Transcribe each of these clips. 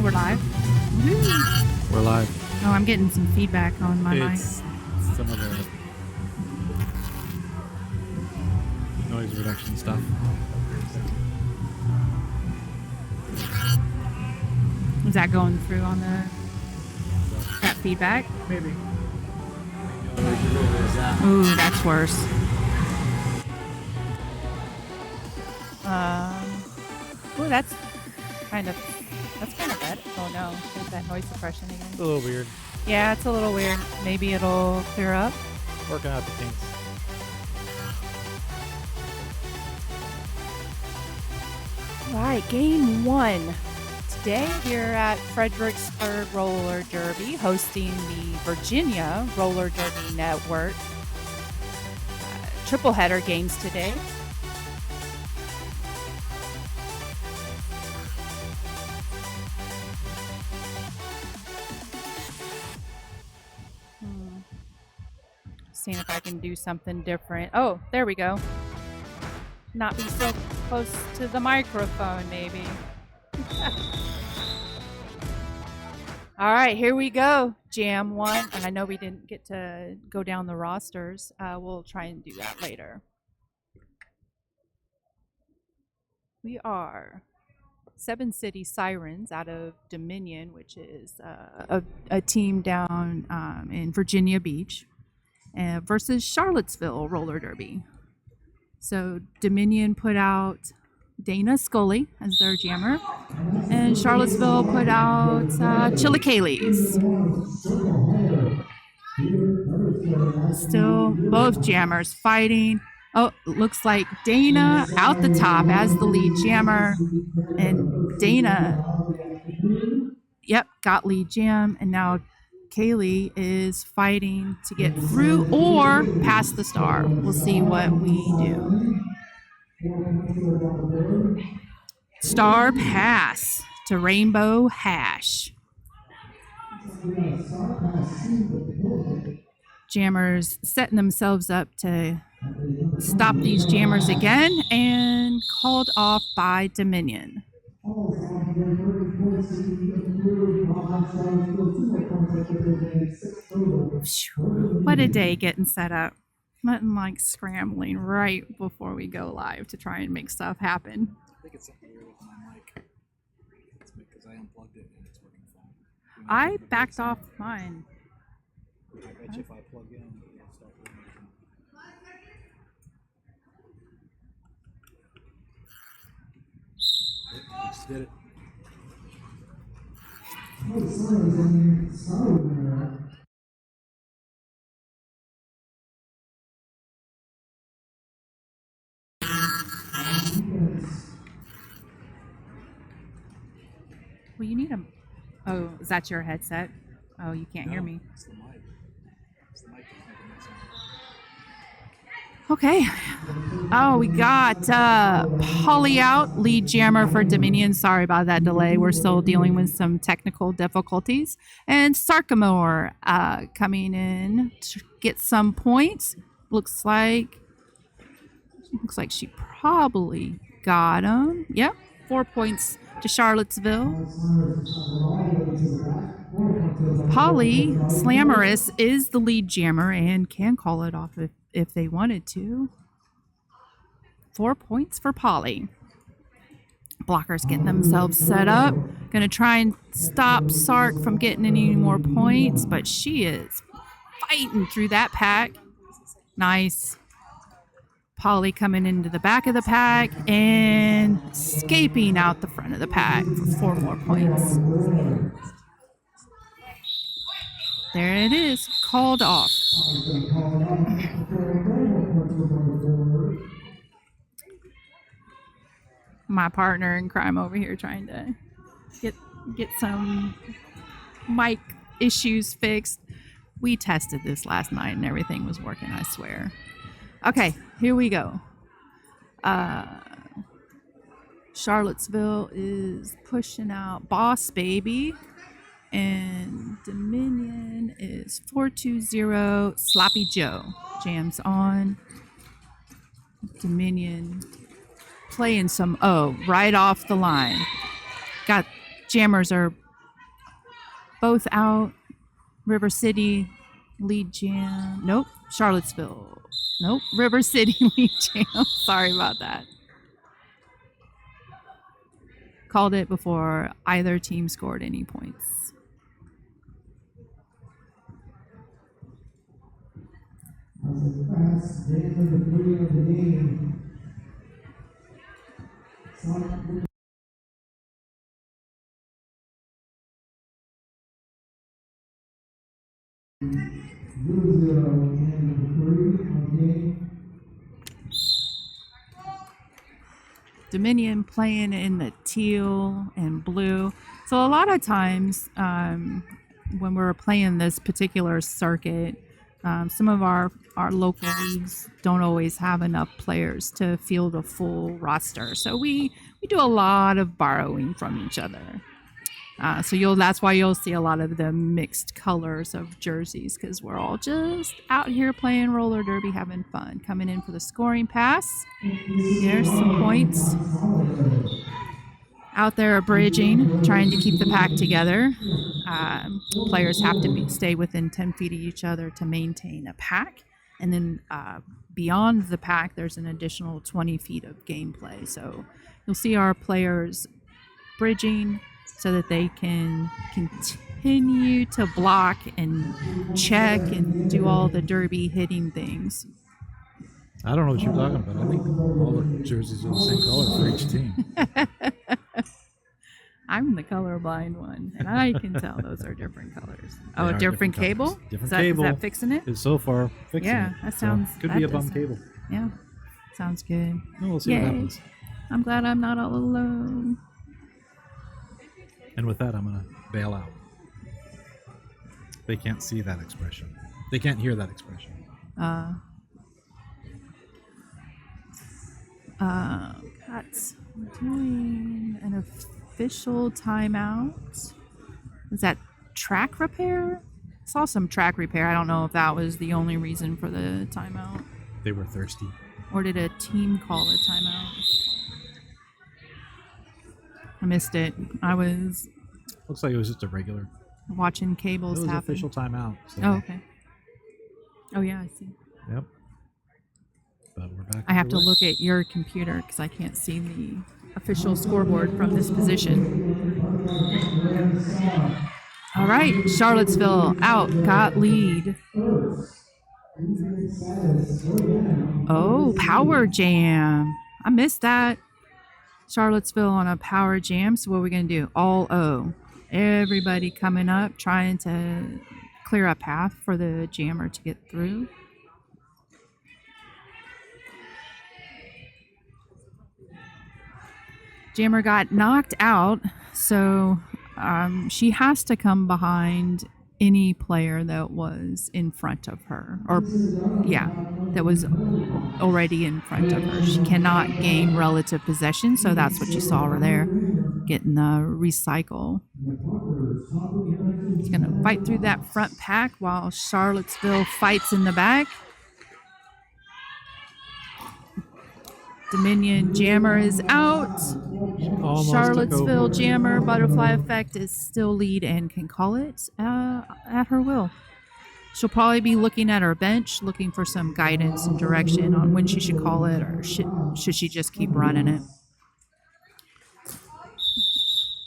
we're live. Woo. We're live. Oh, I'm getting some feedback on my mic. It's some of the noise reduction stuff. Is that going through on that feedback? Maybe. Ooh, that's worse. Ooh, that's kind of bad. Oh no, there's that noise suppression again. It's a little weird. Yeah, it's a little weird. Maybe it'll clear up. Working out the kinks. All right, game one. Today we're at Fredericksburg Roller Derby, hosting the Virginia Roller Derby Network. Triple header games today. Seeing if I can do something different. Oh, there we go. Not be so close to the microphone, maybe. All right, here we go. Jam one. And I know we didn't get to go down the rosters. We'll try and do that later. We are Seven City Sirens out of Dominion, which is a team down in Virginia Beach. Versus Charlottesville Roller Derby. So Dominion put out Dana Scully as their jammer, and Charlottesville put out Chilacalis. Still both jammers fighting. Oh, looks like Dana out the top as the lead jammer, and Dana, yep, got lead jam, and now Kaylee is fighting to get through or past the star. We'll see what we do. Star pass to Rainbow Hash. Jammers setting themselves up to stop these jammers again, and called off by Dominion. What a day getting set up. Nothing like scrambling right before we go live to try and make stuff happen. I think it's something weird with my mic. It's because I unplugged it and it's working fine. I backed off mine. I bet you if I plug in, it'll start working. Just did it. Well, you need a... Oh, is that your headset? Oh, you can't hear me. It's the mic. It's the mic that's making that sound. Okay. Oh, we got Polly out, lead jammer for Dominion. Sorry about that delay. We're still dealing with some technical difficulties. And Sarkamore coming in to get some points. Looks like she probably got them. Yep, 4 points to Charlottesville. Polly Slammerous is the lead jammer and can call it off if they wanted to. 4 points for Polly. Blockers getting themselves set up. Gonna try and stop Sark from getting any more points, but she is fighting through that pack. Nice. Polly coming into the back of the pack and escaping out the front of the pack for 4 more points. There it is, called off. My partner in crime over here trying to get some mic issues fixed. We tested this last night and everything was working, I swear. Okay, here we go. Charlottesville is pushing out Boss Baby, and Dominion is 420 Sloppy Joe. Jams on. Dominion playing some right off the line. Got jammers are both out. River City, lead jam. Nope. Charlottesville. Nope. River City, lead jam. Sorry about that. Called it before either team scored any points. Dominion playing in the teal and blue. So a lot of times when we're playing this particular circuit, some of our local leagues don't always have enough players to field a full roster. So we do a lot of borrowing from each other. So that's why you'll see a lot of the mixed colors of jerseys, because we're all just out here playing roller derby, having fun. Coming in for the scoring pass. Here's some points. Out there bridging, trying to keep the pack together. Players have to stay within 10 feet of each other to maintain a pack. And then beyond the pack, there's an additional 20 feet of gameplay. So you'll see our players bridging so that they can continue to block and check and do all the derby hitting things. I don't know what you're talking about. I think all the jerseys are the same color for each team. I'm the colorblind one, and I can tell those are different colors. Oh, They a are different different cable? colors. Different Is cable. that fixing it? It's so far fixing Yeah, it. that So, sounds... could that be a does- bum cable. Yeah, sounds good. No, we'll see Yay. what happens. I'm glad I'm not all alone. And with that, I'm going to bail out. They can't see that expression. They can't hear that expression. We're doing an official timeout. Is that track repair? I saw some track repair. I don't know if that was the only reason for the timeout. They were thirsty. Or did a team call a timeout? I missed it. I was Looks like it was just a regular. watching It cables was happen. official timeout. So, Oh, okay. Oh, yeah, I see. Yep. But we're back. I have to underway. look at your computer because I can't see the official scoreboard from this position. All right, Charlottesville out, got lead. Oh, power jam. I missed that. Charlottesville on a power jam. So what are we going to do? All O. Everybody coming up, trying to clear a path for the jammer to get through. Jammer got knocked out, so she has to come behind any player that was in front of her, or that was already in front of her. She cannot gain relative possession, so that's what you saw over there, getting the recycle. He's gonna fight through that front pack while Charlottesville fights in the back. Dominion Jammer is out. Almost Charlottesville took over. Jammer Butterfly Effect is still lead and can call it at her will. She'll probably be looking at her bench, looking for some guidance and direction on when she should call it, or should she just keep running it.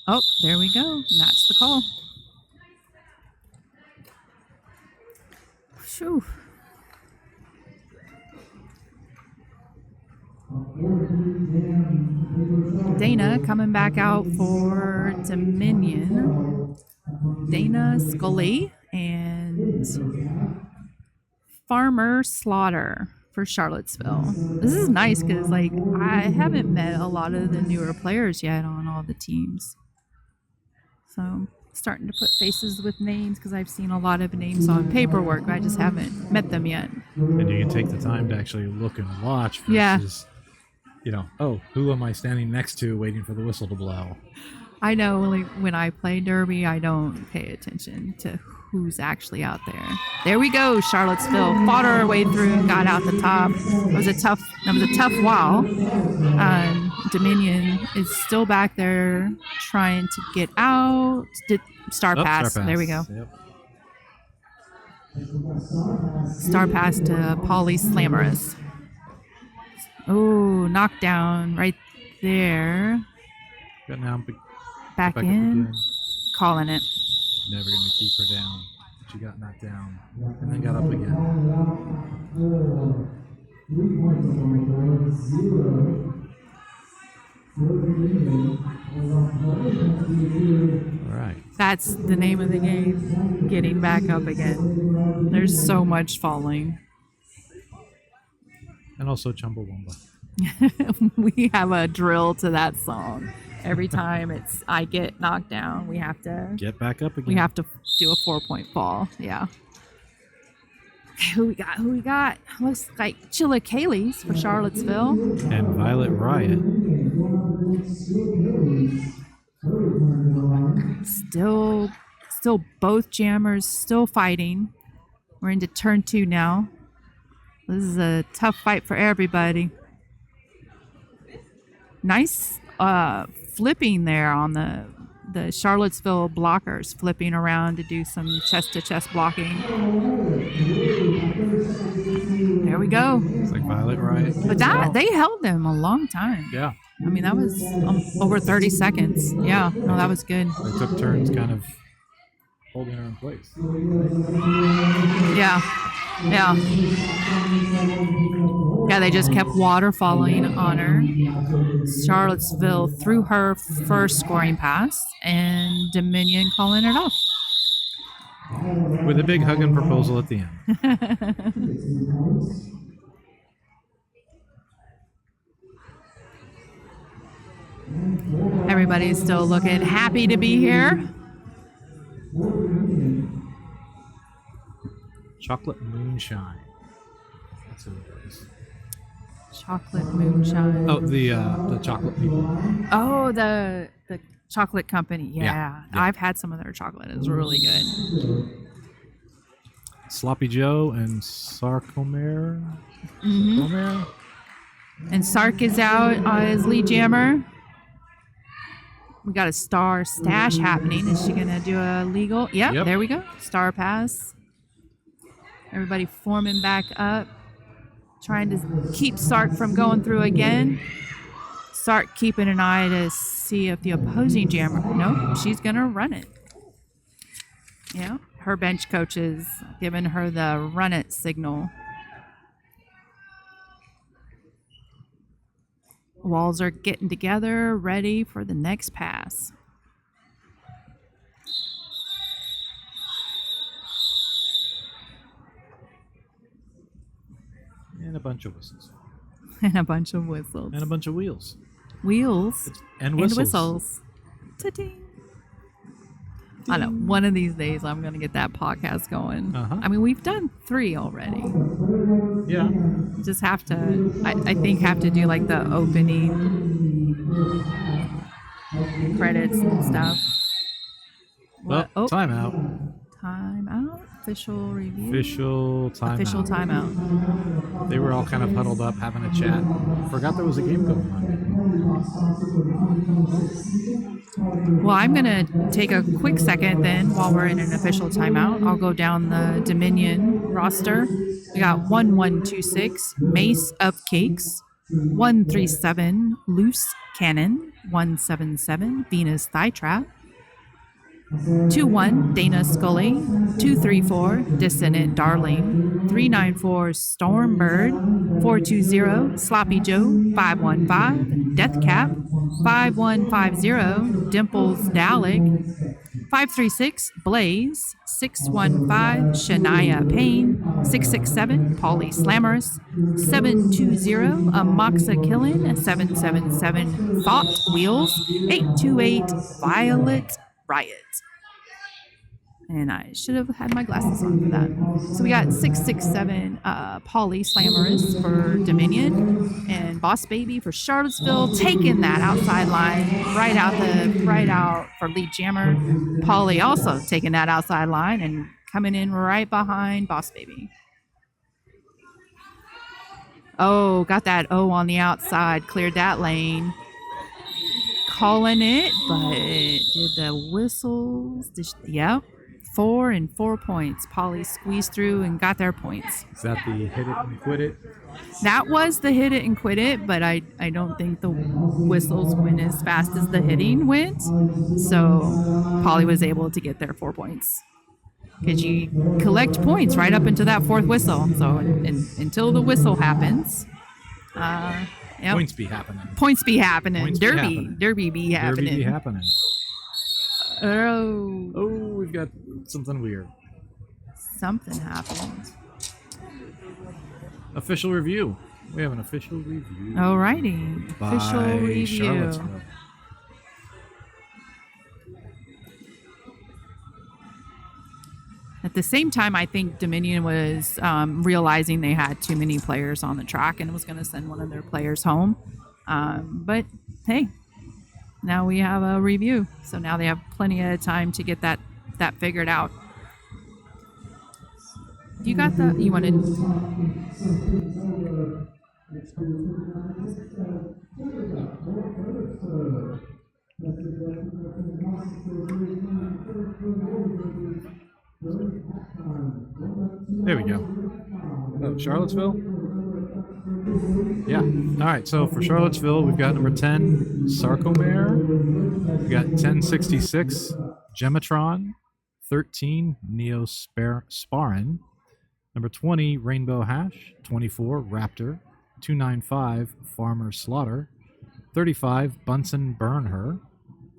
Oh, there we go. And that's the call. Phew. Dana coming back out for Dominion. Dana Scully and Farmer Slaughter for Charlottesville. This is nice because I haven't met a lot of the newer players yet on all the teams. So starting to put faces with names because I've seen a lot of names on paperwork, but I just haven't met them yet. And you can take the time to actually look and watch versus, who am I standing next to waiting for the whistle to blow? I know when I play Derby, I don't pay attention to who's actually out there. There we go. Charlottesville fought her way through and got out the top. It was a tough while. Dominion is still back there trying to get out. Star pass. There we go. Yep. Star pass to Polly Slammerous. Oh, knockdown right there. Got now Back in. Calling it. Never going to keep her down. She got knocked down and then got up again. All right. That's the name of the game. Getting back up again. There's so much falling. And also Chumbawamba. We have a drill to that song. Every time I get knocked down, we have to get back up again. We have to do a 4-point fall. Yeah. Okay, who we got? Looks like Chilla Kaylee's for Charlottesville. And Violet Riot. Still both jammers still fighting. We're into turn 2 now. This is a tough fight for everybody. Nice flipping there on the Charlottesville blockers, flipping around to do some chest-to-chest blocking. There we go. It's like Violet Riot. But they held them a long time. Yeah. I mean, that was over 30 seconds. Yeah, no, that was good. They took turns kind of holding her in place. Yeah. Yeah. Yeah, they just kept waterfalling on her. Charlottesville threw her first scoring pass, and Dominion calling it off. With a big hug and proposal at the end. Everybody's still looking happy to be here. Chocolate Moonshine. That's who it is. Chocolate Moonshine. Oh, the chocolate people. Oh, the chocolate company. Yeah. Yeah. I've had some of their chocolate. It's really good. Sloppy Joe and Sarcomer. Mm-hmm. Sarcomer? And Sark is out as lead jammer. We got a star stash happening. Is she going to do a legal? Yep, there we go. Star pass. Everybody forming back up. Trying to keep Sark from going through again. Sark keeping an eye to see if the opposing jammer... Nope, she's going to run it. Yeah, her bench coach is giving her the run it signal. Walls are getting together, ready for the next pass. And a bunch of whistles. And a bunch of whistles. And a bunch of wheels. Wheels. And whistles. And whistles. Ta-ding. I know. One of these days, I'm going to get that podcast going. Uh-huh. I mean, we've done 3 already. Yeah. Just have to, I think, have to do like the opening credits and stuff. Well, timeout. Timeout. Official review. Official timeout. They were all kind of huddled up having a chat. Forgot there was a game going on. Well, I'm going to take a quick second then while we're in an official timeout. I'll go down the Dominion roster. We got 1126 Mace of Cakes, 137 Loose Cannon, 177 Venus Thigh Trap, 2-1 Dana Scully, 234 Dissonant Darling, 394 Stormbird, 420 Sloppy Joe, 515 Deathcap, 5150 Dimples Dalek, 536 Blaze, 615 Shania Payne, 667 Polly Slammerous, 720 Amoxa Killin, 777 Thought Wheels, 828 Violet Riot. And I should have had my glasses on for that. So we got 667 Polly Slammerous for Dominion and Boss Baby for Charlottesville, taking that outside line right out for lead jammer. Polly also taking that outside line and coming in right behind Boss Baby. Oh, got that O on the outside, cleared that lane. calling it, but did the whistles? Yep. 4 and 4 points. Polly squeezed through and got their points. Is that the hit it and quit it? That was the hit it and quit it, but I don't think the whistles went as fast as the hitting went. So Polly was able to get their 4 points. Because you collect points right up into that fourth whistle. So until the whistle happens, yep. Points be happening. Points be happening. Points be happening. Derby be happening. Derby be happening. Oh, We've got something weird. something happened. Official review. We have an official review. Alrighty. by Official review. Charlottesville. At the same time, I think Dominion was realizing they had too many players on the track and was going to send one of their players home. But hey, now we have a review. So now they have plenty of time to get that figured out. You got the... You wanted... There we go. Oh, Charlottesville? Yeah. All right. So for Charlottesville, we've got number 10, Sarcomere. We've got 1066, Gematron. 13, Neosparin. Number 20, Rainbow Hash. 24, Raptor. 295, Farmer Slaughter. 35, Bunsen Burnher.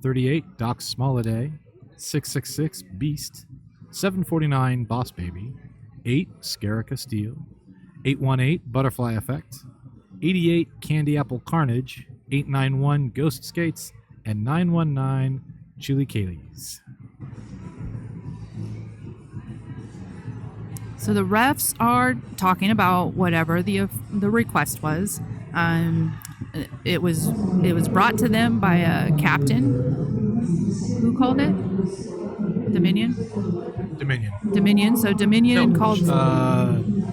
38, Doc Smolliday. 666, Beast. 749, Boss Baby. 8, Scarica Steel. 818, Butterfly Effect. 88, Candy Apple Carnage. 891, Ghost Skates. And 919, Chili Kayleys. So the refs are talking about whatever the request was. It was brought to them by a captain. Who called it? Dominion. So Dominion called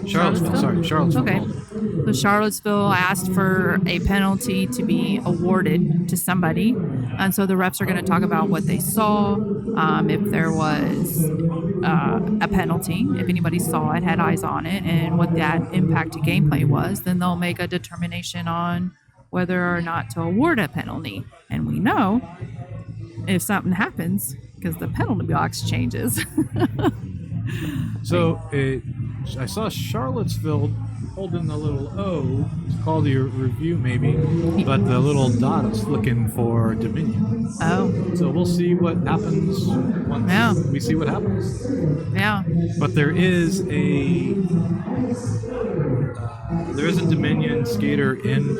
Charlottesville. Sorry, Charlottesville. Okay. Called it. So Charlottesville asked for a penalty to be awarded to somebody, and so the refs are going to talk about what they saw, if there was a penalty, if anybody saw it, had eyes on it, and what that impact to gameplay was. Then they'll make a determination on whether or not to award a penalty. And we know if something happens, because the penalty box changes. So I saw Charlottesville holding the little O to call the review maybe, but the little dot is looking for Dominion. Oh. So we'll see what happens once we see what happens. Yeah. But there is a Dominion skater in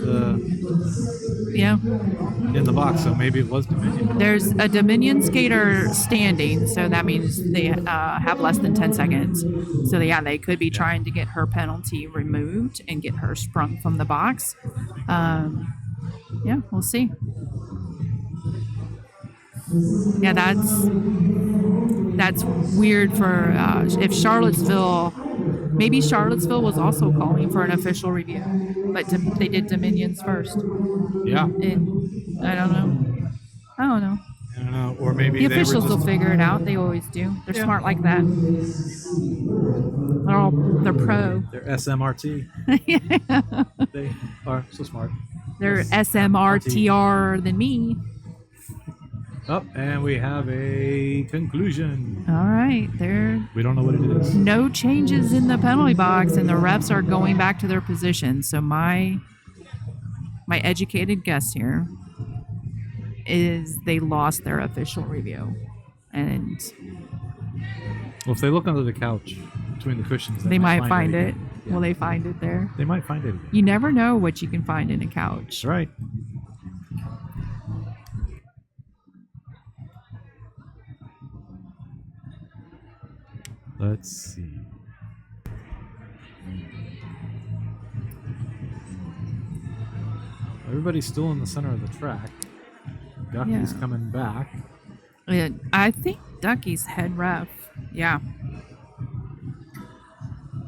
the box, so maybe it was Dominion. There's a Dominion skater standing, so that means they have less than 10 seconds. So they could be trying to get her penalty removed and get her sprung from the box. We'll see. Yeah, that's weird for if Charlottesville. Maybe Charlottesville was also calling for an official review, but they did Dominions first. Yeah. And I don't know. Or maybe the officials will figure it out. They always do. They're smart like that. They're pro. They're SMRT. They are so smart. They're SMRTR than me. Oh, and we have a conclusion. All right, we don't know what it is. No changes in the penalty box, and the refs are going back to their position. So my educated guess here is they lost their official review. And well, if they look under the couch between the cushions, they might find it. Yeah. Will they find it there? They might find it. You never know what you can find in a couch. That's right. Let's see. Everybody's still in the center of the track. Ducky's coming back. I think Ducky's head ref. Yeah.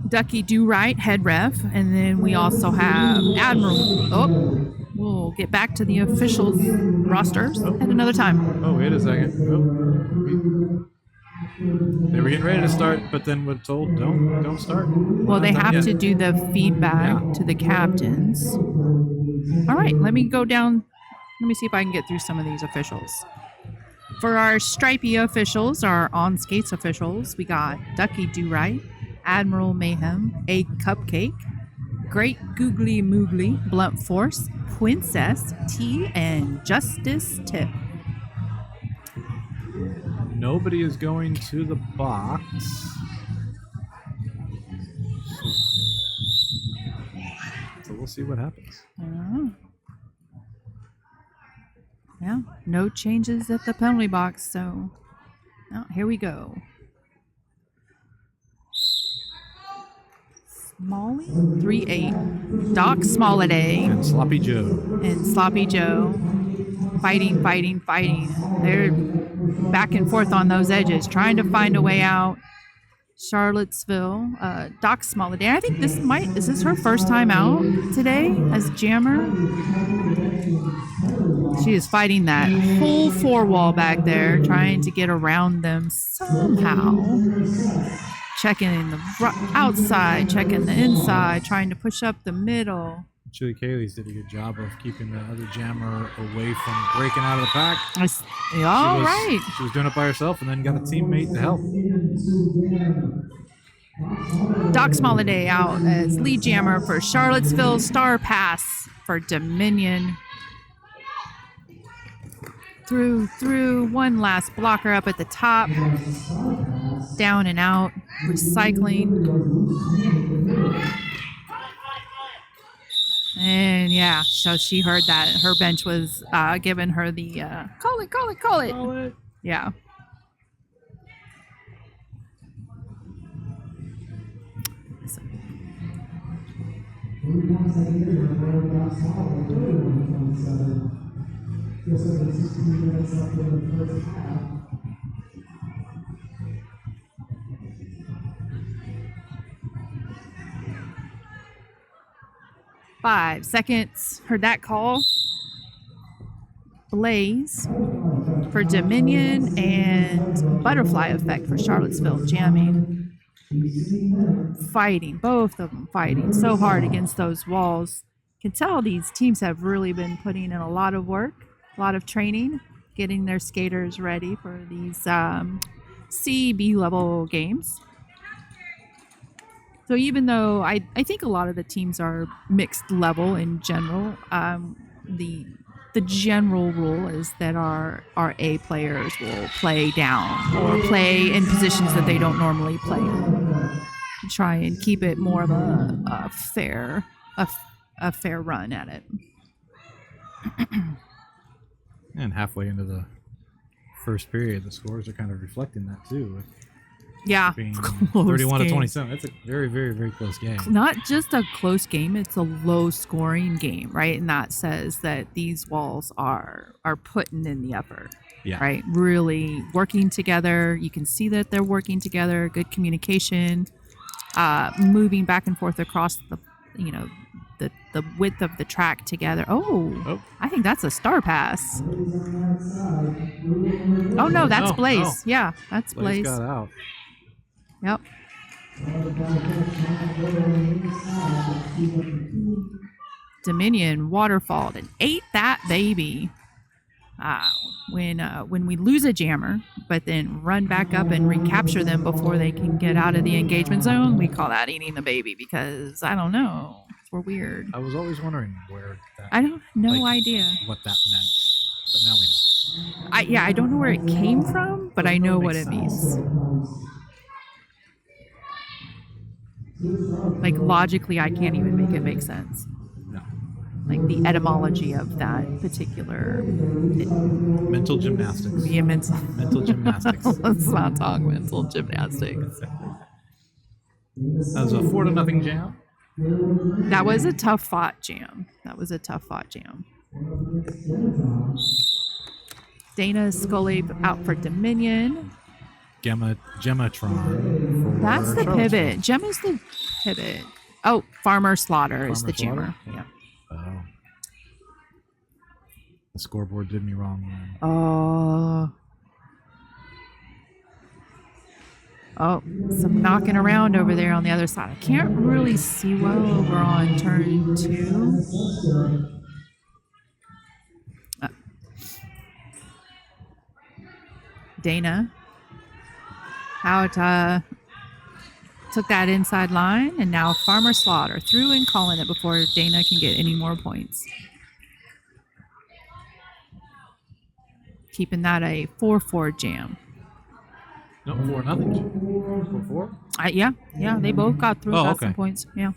Ducky Do Right, head ref. And then we also have Admiral. Oh, We'll get back to the officials rosters at another time. Oh, wait a second. They were getting ready to start, but then we're told don't start. Well, they have to do the feedback to the captains. All right, let me go down. Let me see if I can get through some of these officials. For our stripy officials, our on skates officials, we got Ducky Do-Right, Admiral Mayhem, A Cupcake, Great Googly Moogly, Blunt Force, Princess T, and Justice Tip. Nobody is going to the box. So we'll see what happens. Yeah, no changes at the penalty box, so here we go. Smalley, 3-8. Doc Smolladay. And Sloppy Joe. And Sloppy Joe. Fighting. They're back and forth on those edges, trying to find a way out. Charlottesville, Doc Smolladay. I think is this her first time out today as jammer? She is fighting that whole four wall back there, trying to get around them somehow. Checking the outside, checking the inside, trying to push up the middle. Chili Kaylee's did a good job of keeping the other jammer away from breaking out of the pack. Right. She was doing it by herself and then got a teammate to help. Doc Smolladay out as lead jammer for Charlottesville. Star pass for Dominion. Through. One last blocker up at the top. Down and out. Recycling. And yeah, so she heard that her bench was giving her the call it. Yeah. So. 5 seconds. Heard that call. Blaze for Dominion and Butterfly Effect for Charlottesville jamming. Fighting, both of them fighting so hard against those walls. Can tell these teams have really been putting in a lot of work, a lot of training, getting their skaters ready for these C/B level games. So even though I think a lot of the teams are mixed level in general, the general rule is that our A players will play down or play in positions that they don't normally play in, to try and keep it more of a fair run at it. And halfway into the first period, the scores are kind of reflecting that too. Yeah, being 31-27. That's a very, very, very close game. Not just a close game; it's a low-scoring game, right? And that says that these walls are putting in the effort, right? Really working together. You can see that they're working together. Good communication, moving back and forth across the width of the track together. Oh, I think that's a star pass. Oh no, that's Blaze. Oh. Yeah, that's Blaze. Got out. Yep. Dominion waterfalled and ate that baby. When we lose a jammer, but then run back up and recapture them before they can get out of the engagement zone, we call that eating the baby, because I don't know. We're weird. I was always wondering where that... I don't no idea what that meant, but now we know. I don't know where it came from, but I know what it means. Like logically, I can't even make it make sense. No. Like the etymology of that particular... mental gymnastics. Yeah, mental gymnastics. Let's not talk mental gymnastics. That was a 4-0 jam. That was a tough fought jam. Dana Scully out for Dominion. Gemmatron. That's the pivot. Gemma's the pivot. Oh, Farmer Slaughter is the jammer. Yeah. Oh. The scoreboard did me wrong. Man. Oh, some knocking around over there on the other side. I can't really see well over on turn 2. Dana out took that inside line, and now Farmer Slaughter through and calling it before Dana can get any more points. Keeping that a 4-4 jam. No, 4-0. 4-4? Yeah, they both got through, got some points. Yeah.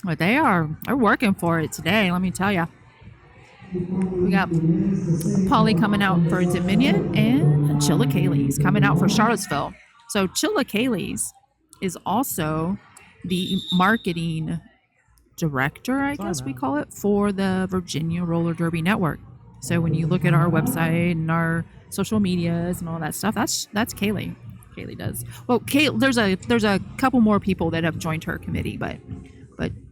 But they're working for it today, let me tell you. We got Polly coming out for Dominion and Chillicothe coming out for Charlottesville. So Chillicothe is also the marketing director, I guess we call it, for the Virginia Roller Derby Network. So when you look at our website and our social medias and all that stuff, that's Kaylee. Kaylee does. Well, there's a couple more people that have joined her committee, but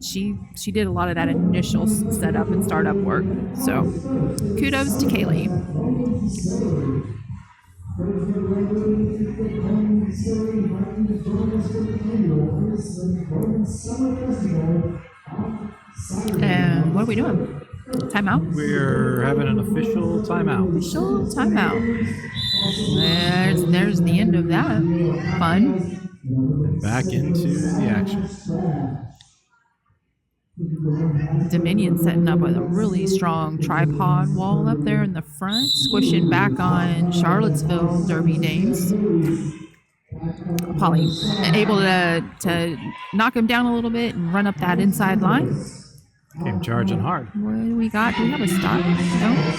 she did a lot of that initial setup and startup work. So kudos to Kaylee. And what are we doing? Timeout? We're having an official timeout. Official timeout. There's the end of that. Fun. And back into the action. Dominion setting up with a really strong tripod wall up there in the front, squishing back on Charlottesville Derby Dames. Polly able to knock him down a little bit and run up that inside line. Came charging hard. What do we got? Do we have a start?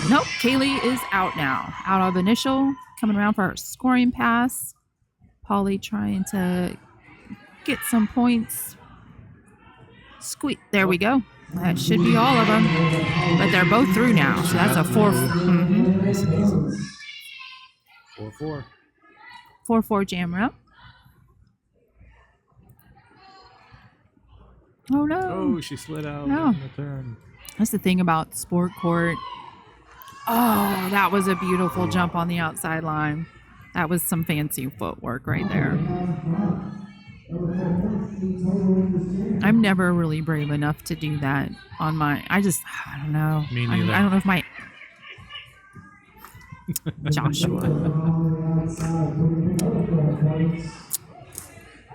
Nope. Kaylee is out now. Out of initial, coming around for her scoring pass. Polly trying to get some points. Squeak. There we go. That should be all of them. But they're both through now. So that's a 4. Nice and easy. 4-4. 4-4 jam up. Oh no. Oh, she slid out on the turn. That's the thing about Sport Court. Oh, that was a beautiful jump on the outside line. That was some fancy footwork right there. I'm never really brave enough to do that on my... I don't know. Me neither. I don't know if my... Joshua.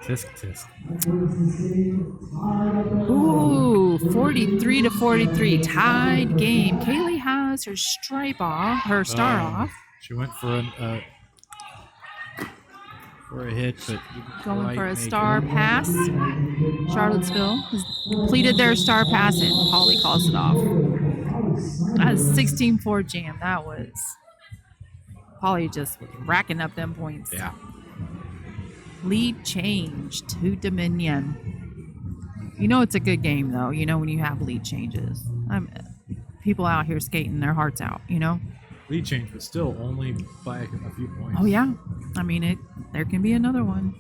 Tisk, tisk. Ooh, 43-43. Tied game. Kaylee has her star off. She went for a hit, but going for a star pass. Charlottesville has completed their star pass, and Polly calls it off. That is 16-4 jam. That was Polly just racking up them points. Yeah. Lead change to Dominion. You know it's a good game, though. You know when you have lead changes. People out here skating their hearts out, you know? Lead change, but still only by a few points. Oh, yeah. I mean, there can be another one.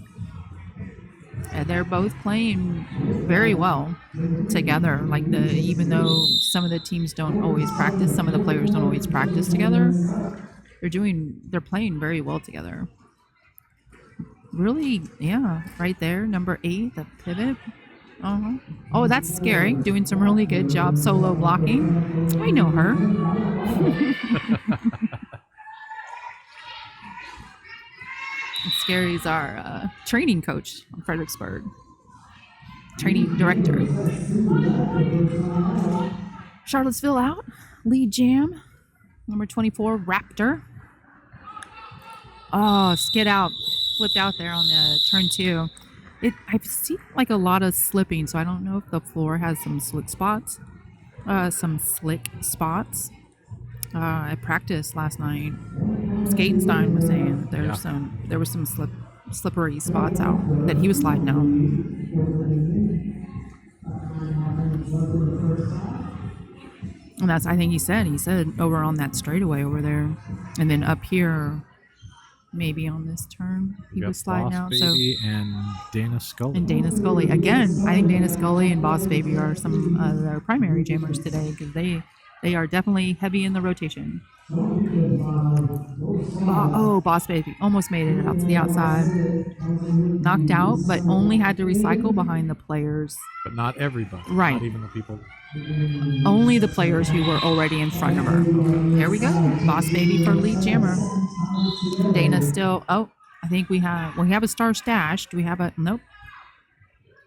And they're both playing very well together. Even though some of the teams don't always practice, some of the players don't always practice together, they're playing very well together. Really, yeah, right there, number 8, the pivot. Oh, that's scary. Doing some really good job solo blocking. I know her. Scary's our training coach in Fredericksburg. Training director. Charlottesville out. Lead jam. Number 24, Raptor. Oh, skid out. Flipped out there on the turn 2. I've seen like a lot of slipping, so I don't know if the floor has some slick spots. I practiced last night. Skatenstein was saying that there was some slippery spots out that he was sliding out. And I think he said over on that straightaway over there, and then up here, maybe on this turn, he was sliding out. Baby and Dana Scully. Again, I think Dana Scully and Boss Baby are some of their primary jammers today because they They are definitely heavy in the rotation. Boss Baby almost made it out to the outside. Knocked out, but only had to recycle behind the players. But not everybody. Right. Not even the people. Only the players who were already in front of her. There we go. Boss Baby for lead jammer. Dana still. Oh, I think we have a star stash. Do we have a? Nope.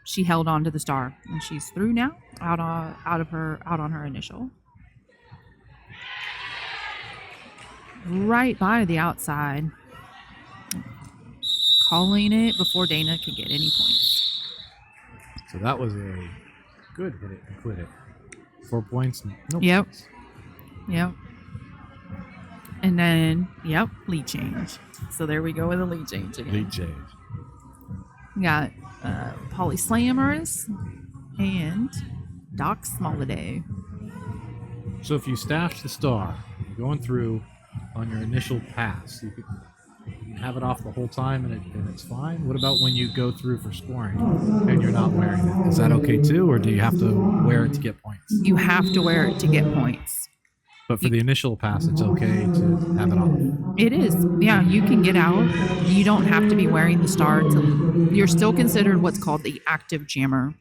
She held on to the star, and she's through now. Out on her initial. Right by the outside. Calling it before Dana can get any points. So that was a good hit it and quit it. 4 points. No Yep. points. Yep. And then, lead change. So there we go with a lead change again. Lead change. We got Polly Slammerus and Doc Smoliday. So if you stash the star, you're going through on your initial pass, you can have it off the whole time and it's fine. What about when you go through for scoring and you're not wearing it? Is that okay too, or do you have to wear it to get points? You have to wear it to get points. But for the initial pass, it's okay to have it off. It is. Yeah, you can get out. You don't have to be wearing the star. You're still considered what's called the active jammer.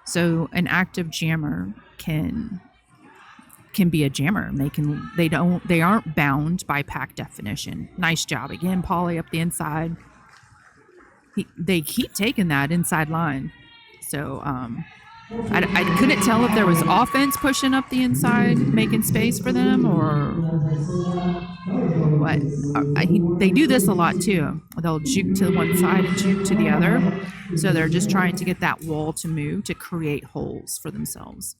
So an active jammer can be a jammer. They aren't bound by pack definition. Nice job again, Polly up the inside. They keep taking that inside line. So I couldn't tell if there was offense pushing up the inside, making space for them, or what. They do this a lot too. They'll juke to one side and juke to the other. So they're just trying to get that wall to move to create holes for themselves.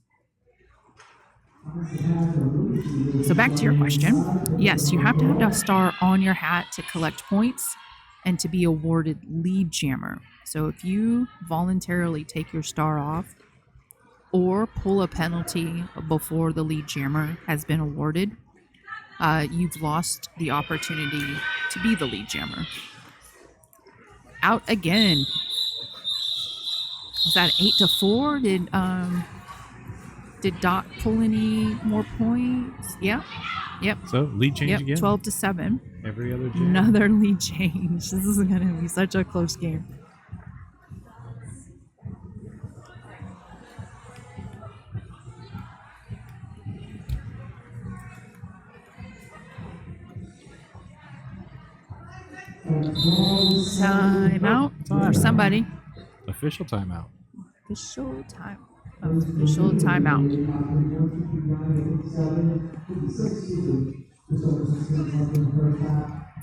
So back to your question. Yes, you have to have a star on your hat to collect points and to be awarded lead jammer. So if you voluntarily take your star off or pull a penalty before the lead jammer has been awarded, you've lost the opportunity to be the lead jammer. Out again. Was that 8-4? Did Doc pull any more points? Yeah. Yep. So lead change again? 12-7. Every other jam. Another lead change. This is going to be such a close game. Timeout for somebody. Official timeout. Official timeout.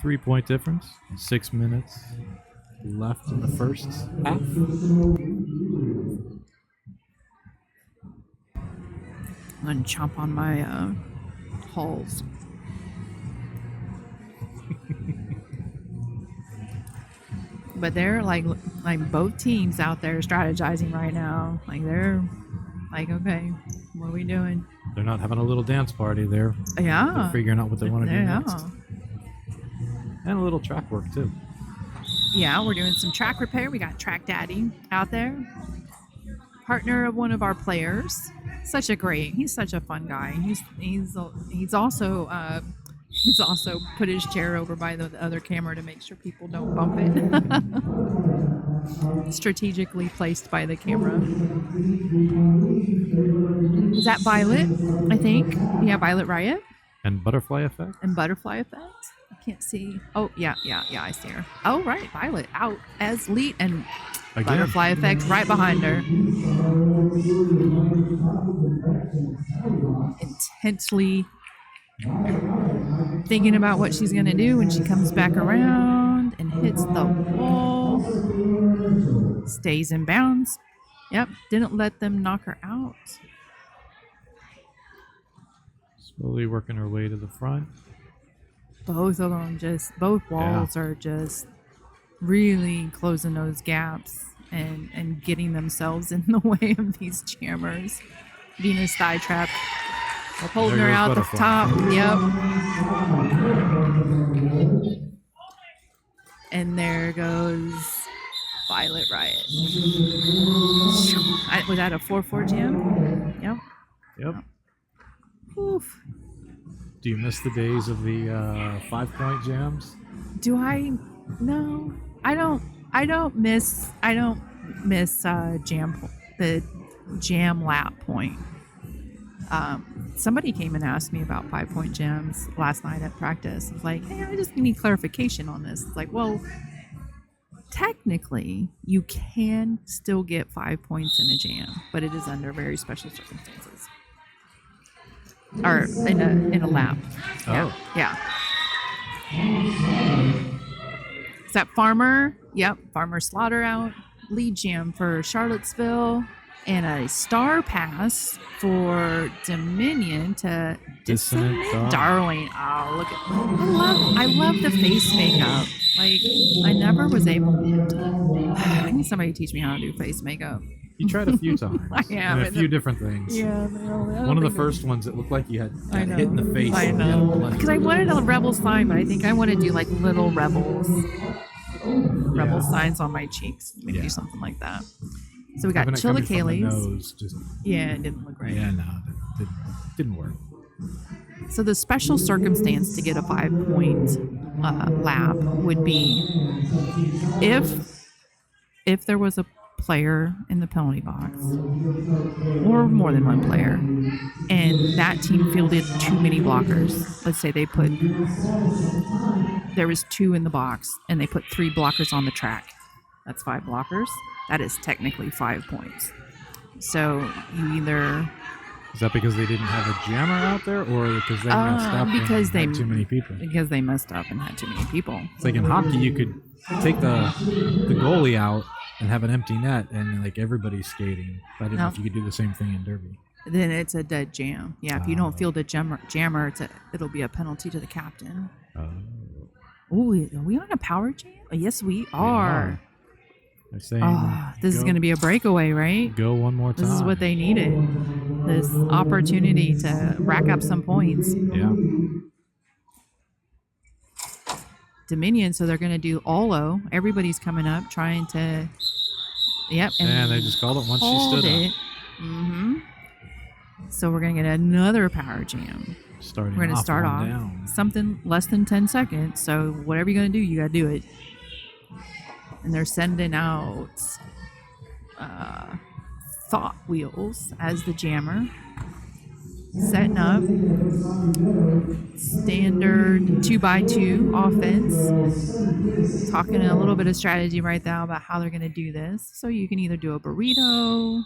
3-point difference. 6 minutes left in the first half. I'm going to chomp on my halls. But they're like both teams out there strategizing right now. Like they're like, okay, what are we doing? They're not having a little dance party. They're figuring out what they want to do next. And a little track work too. Yeah, we're doing some track repair. We got Track Daddy out there, partner of one of our players. He's such a fun guy. He's also put his chair over by the other camera to make sure people don't bump it. Strategically placed by the camera. Is that Violet? I think. Yeah, Violet Riot. And Butterfly Effect. I can't see. Oh, yeah, I see her. Oh, right, Violet out as lead and again. Butterfly Effect right behind her. Intensely thinking about what she's going to do when she comes back around and hits the wall. Stays in bounds. Yep, didn't let them knock her out. Slowly working her way to the front. Both of them both walls are just really closing those gaps and getting themselves in the way of these jammers. Venus thigh trap. Holding her out the top. Yep. And there goes Violet Riot. Was that a 4-4 jam? Yep. Oof. Do you miss the days of the 5-point jams? Do I? No, I don't. I don't miss the jam lap point. Somebody came and asked me about 5-point jams last night at practice. I was like, hey, I just need clarification on this. It's like, well, technically, you can still get 5 points in a jam, but it is under very special circumstances. Or in a lap. Oh. Yeah. Is that Farmer? Yep. Farmer Slaughter out. Lead jam for Charlottesville. And a star pass for Dominion to Dissonant Darling. Oh, look at I love the face makeup. Like, I never was able to. I need somebody to teach me how to do face makeup. You tried a few times. I have. And a few different things. Yeah. One of the first ones, it looked like you had hit in the face. I know. Because I wanted a Rebel sign, but I think I want to do like little Rebels. Rebel signs on my cheeks. Maybe do something like that. So we got Chilaquiles. Yeah, it didn't look right. Yeah, no, it didn't work. So the special circumstance to get a 5-point lap would be if there was a player in the penalty box, or more than one player, and that team fielded too many blockers. Let's say there was 2 in the box, and they put 3 blockers on the track. That's 5 blockers. That is technically 5 points. So you either... Is that because they didn't have a jammer out there, or because they messed up and had too many people? Because they messed up and had too many people. It's like in hockey, you could take the goalie out and have an empty net, and like everybody's skating. But I didn't know if you could do the same thing in Derby. Then it's a dead jam. Yeah, if you don't field a jammer, it'll be a penalty to the captain. Oh, are we on a power jam? Yes, we are. They're saying, this is going to be a breakaway, right? Go one more time. This is what they needed. This opportunity to rack up some points. Yeah. Dominion, so they're going to do Olo. Everybody's coming up trying to... Yep. And they just called it once she stood up. Mm-hmm. So we're going to get another power jam. We're going to start off down. Something less than 10 seconds. So whatever you're going to do, you got to do it. And they're sending out Thought Wheels as the jammer. Setting up standard 2x2 offense. Talking a little bit of strategy right now about how they're going to do this. So you can either do a burrito.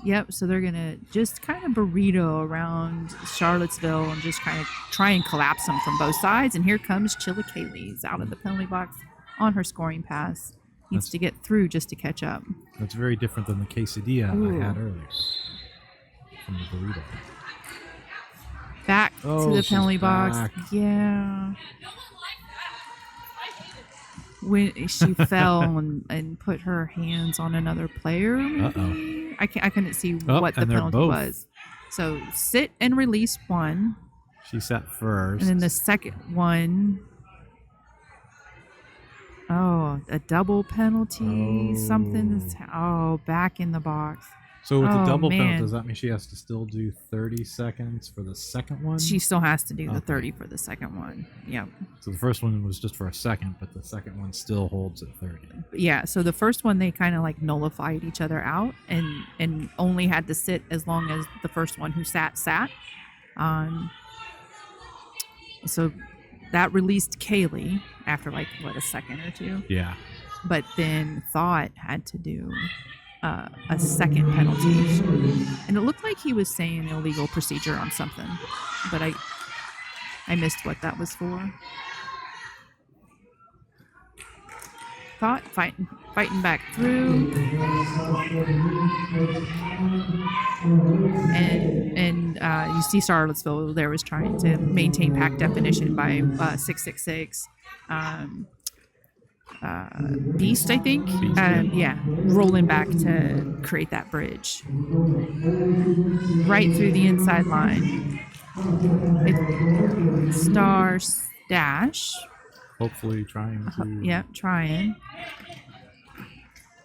Yep, so they're going to just kind of burrito around Charlottesville and just kind of try and collapse them from both sides. And here comes Chilaquiles out of the penalty box on her scoring pass. Needs to get through just to catch up. That's very different than the quesadilla I had earlier from the burrito. Back to the penalty box. Yeah. When she fell and put her hands on another player, maybe? I couldn't see what the penalty was. So sit and release one. She sat first. And then the second one. Oh, a double penalty. Something. Back in the box. So with the double penalty, does that mean she has to still do 30 seconds for the second one? She still has to do the 30 for the second one. Yep. So the first one was just for a second, but the second one still holds at 30. Yeah. So the first one, they kind of like nullified each other out and only had to sit as long as the first one who sat. So that released Kaylee after a second or two. Yeah. But then Thought had to do a second penalty, and it looked like he was saying illegal procedure on something, but I missed what that was for. Thought fighting back through, and you see Charlottesville there was trying to maintain pack definition by 666. Beast, I think. Beast, yeah, rolling back to create that bridge. Right through the inside line. Star Stash. Hopefully trying to... Trying.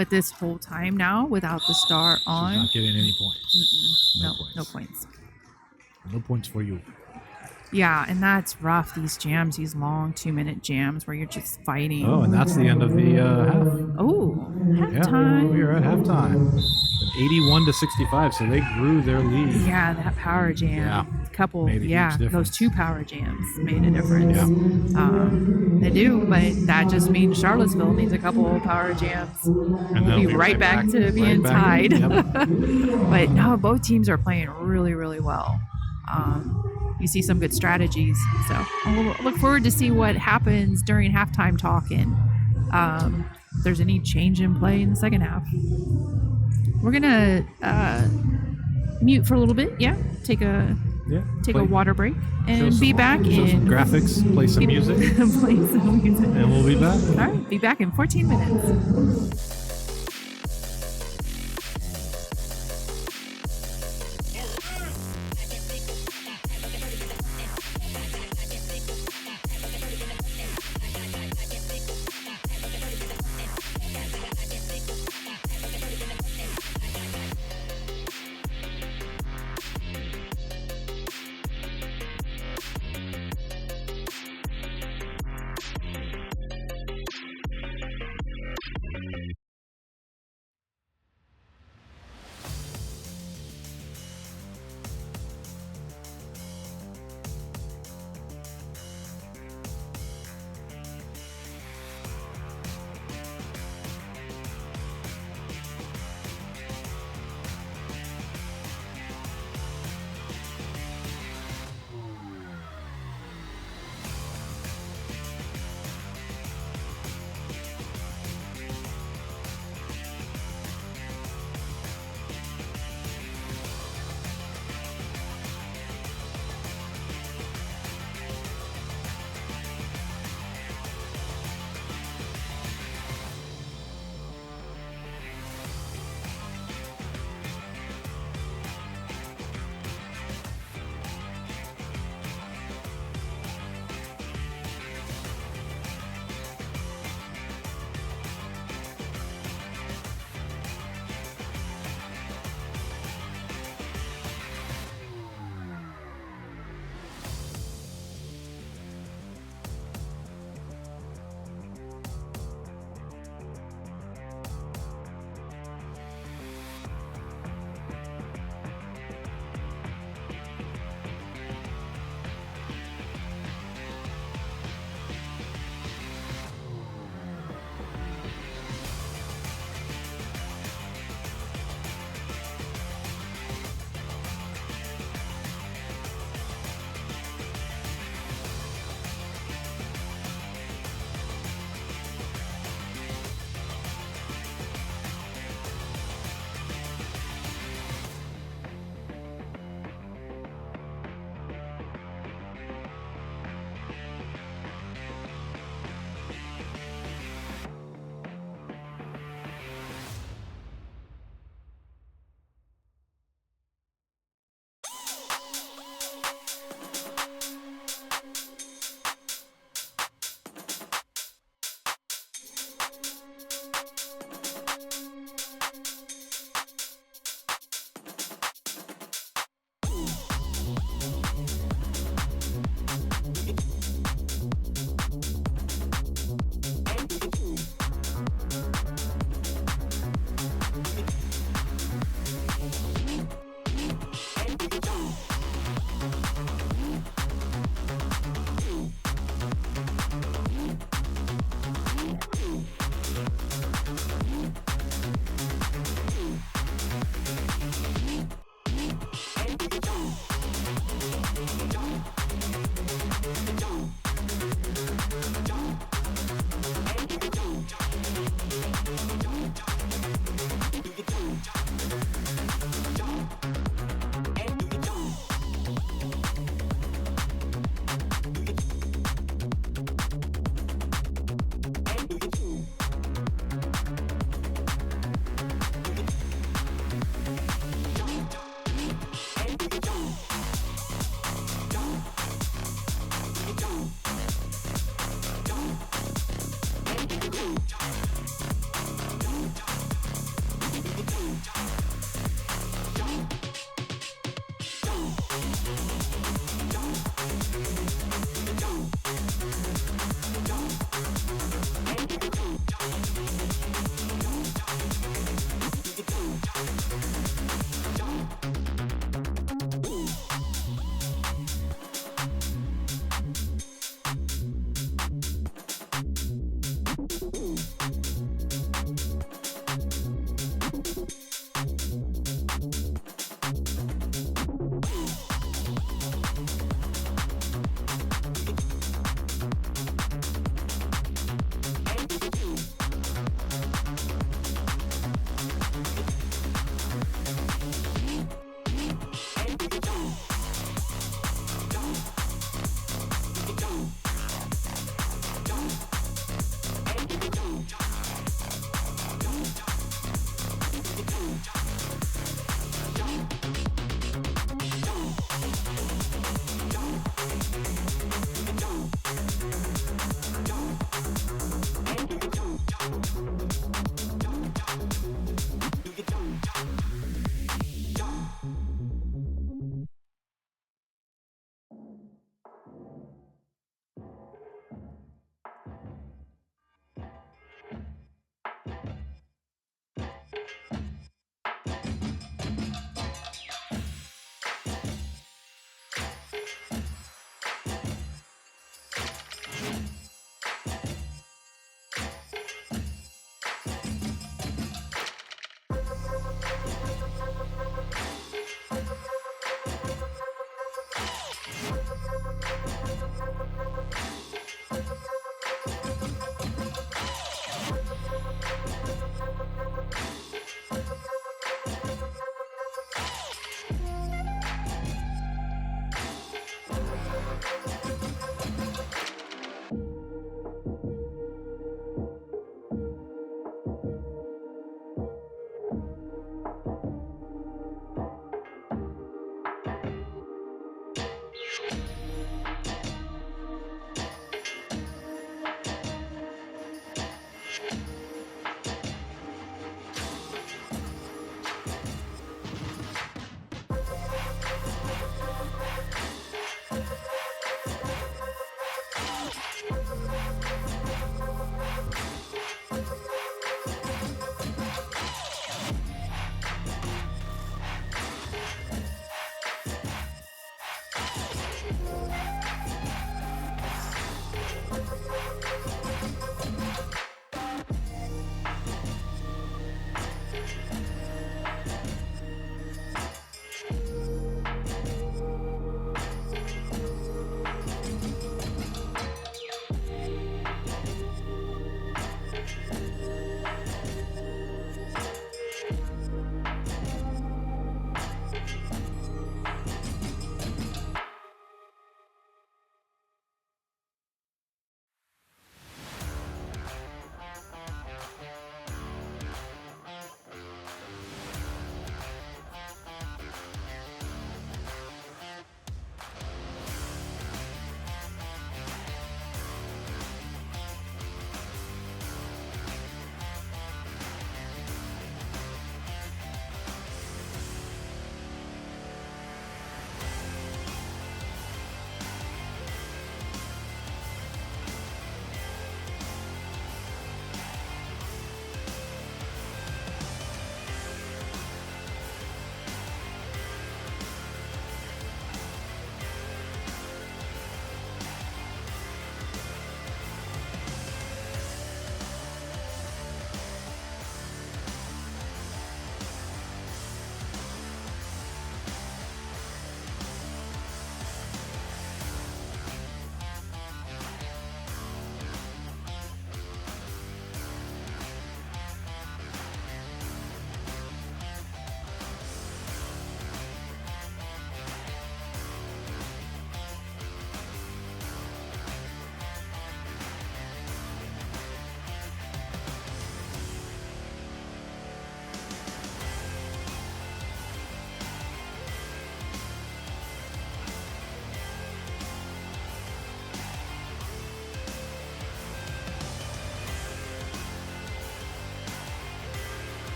But this whole time now, without the star She's on, not getting any points. no No points. No points for you. Yeah, and that's rough. These jams, these long 2-minute jams where you're just fighting. Oh, and that's the end of the half. Oh, Yeah, halftime. we are at halftime. 81 to 65, so they grew their lead. Yeah, that power jam. Yeah. Couple, Made a huge yeah, difference. those 2 power jams made a difference. Yeah. They do, but that just means Charlottesville needs a couple of power jams. And We'll they'll be right back to being back. tied. Yep. But no, both teams are playing really, really well. You see some good strategies. So I'll look forward to see what happens during halftime talk and if there's any change in play in the second half. We're gonna mute for a little bit. Yeah, take a water break and be back show some in graphics, play some music, play some music. and we'll be back. All right, be back in 14 minutes.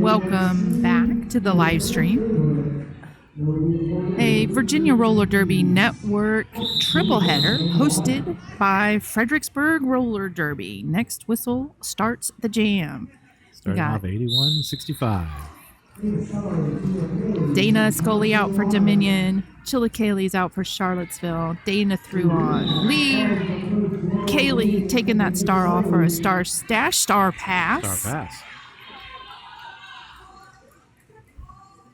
Welcome back to the live stream. A Virginia Roller Derby Network triple header hosted by Fredericksburg Roller Derby. Next whistle starts the jam. Starting off 81-65. Dana Scully out for Dominion. Chillicale's out for Charlottesville. Dana threw on lead. Kaylee taking that star off for a star stash, star pass. Star pass.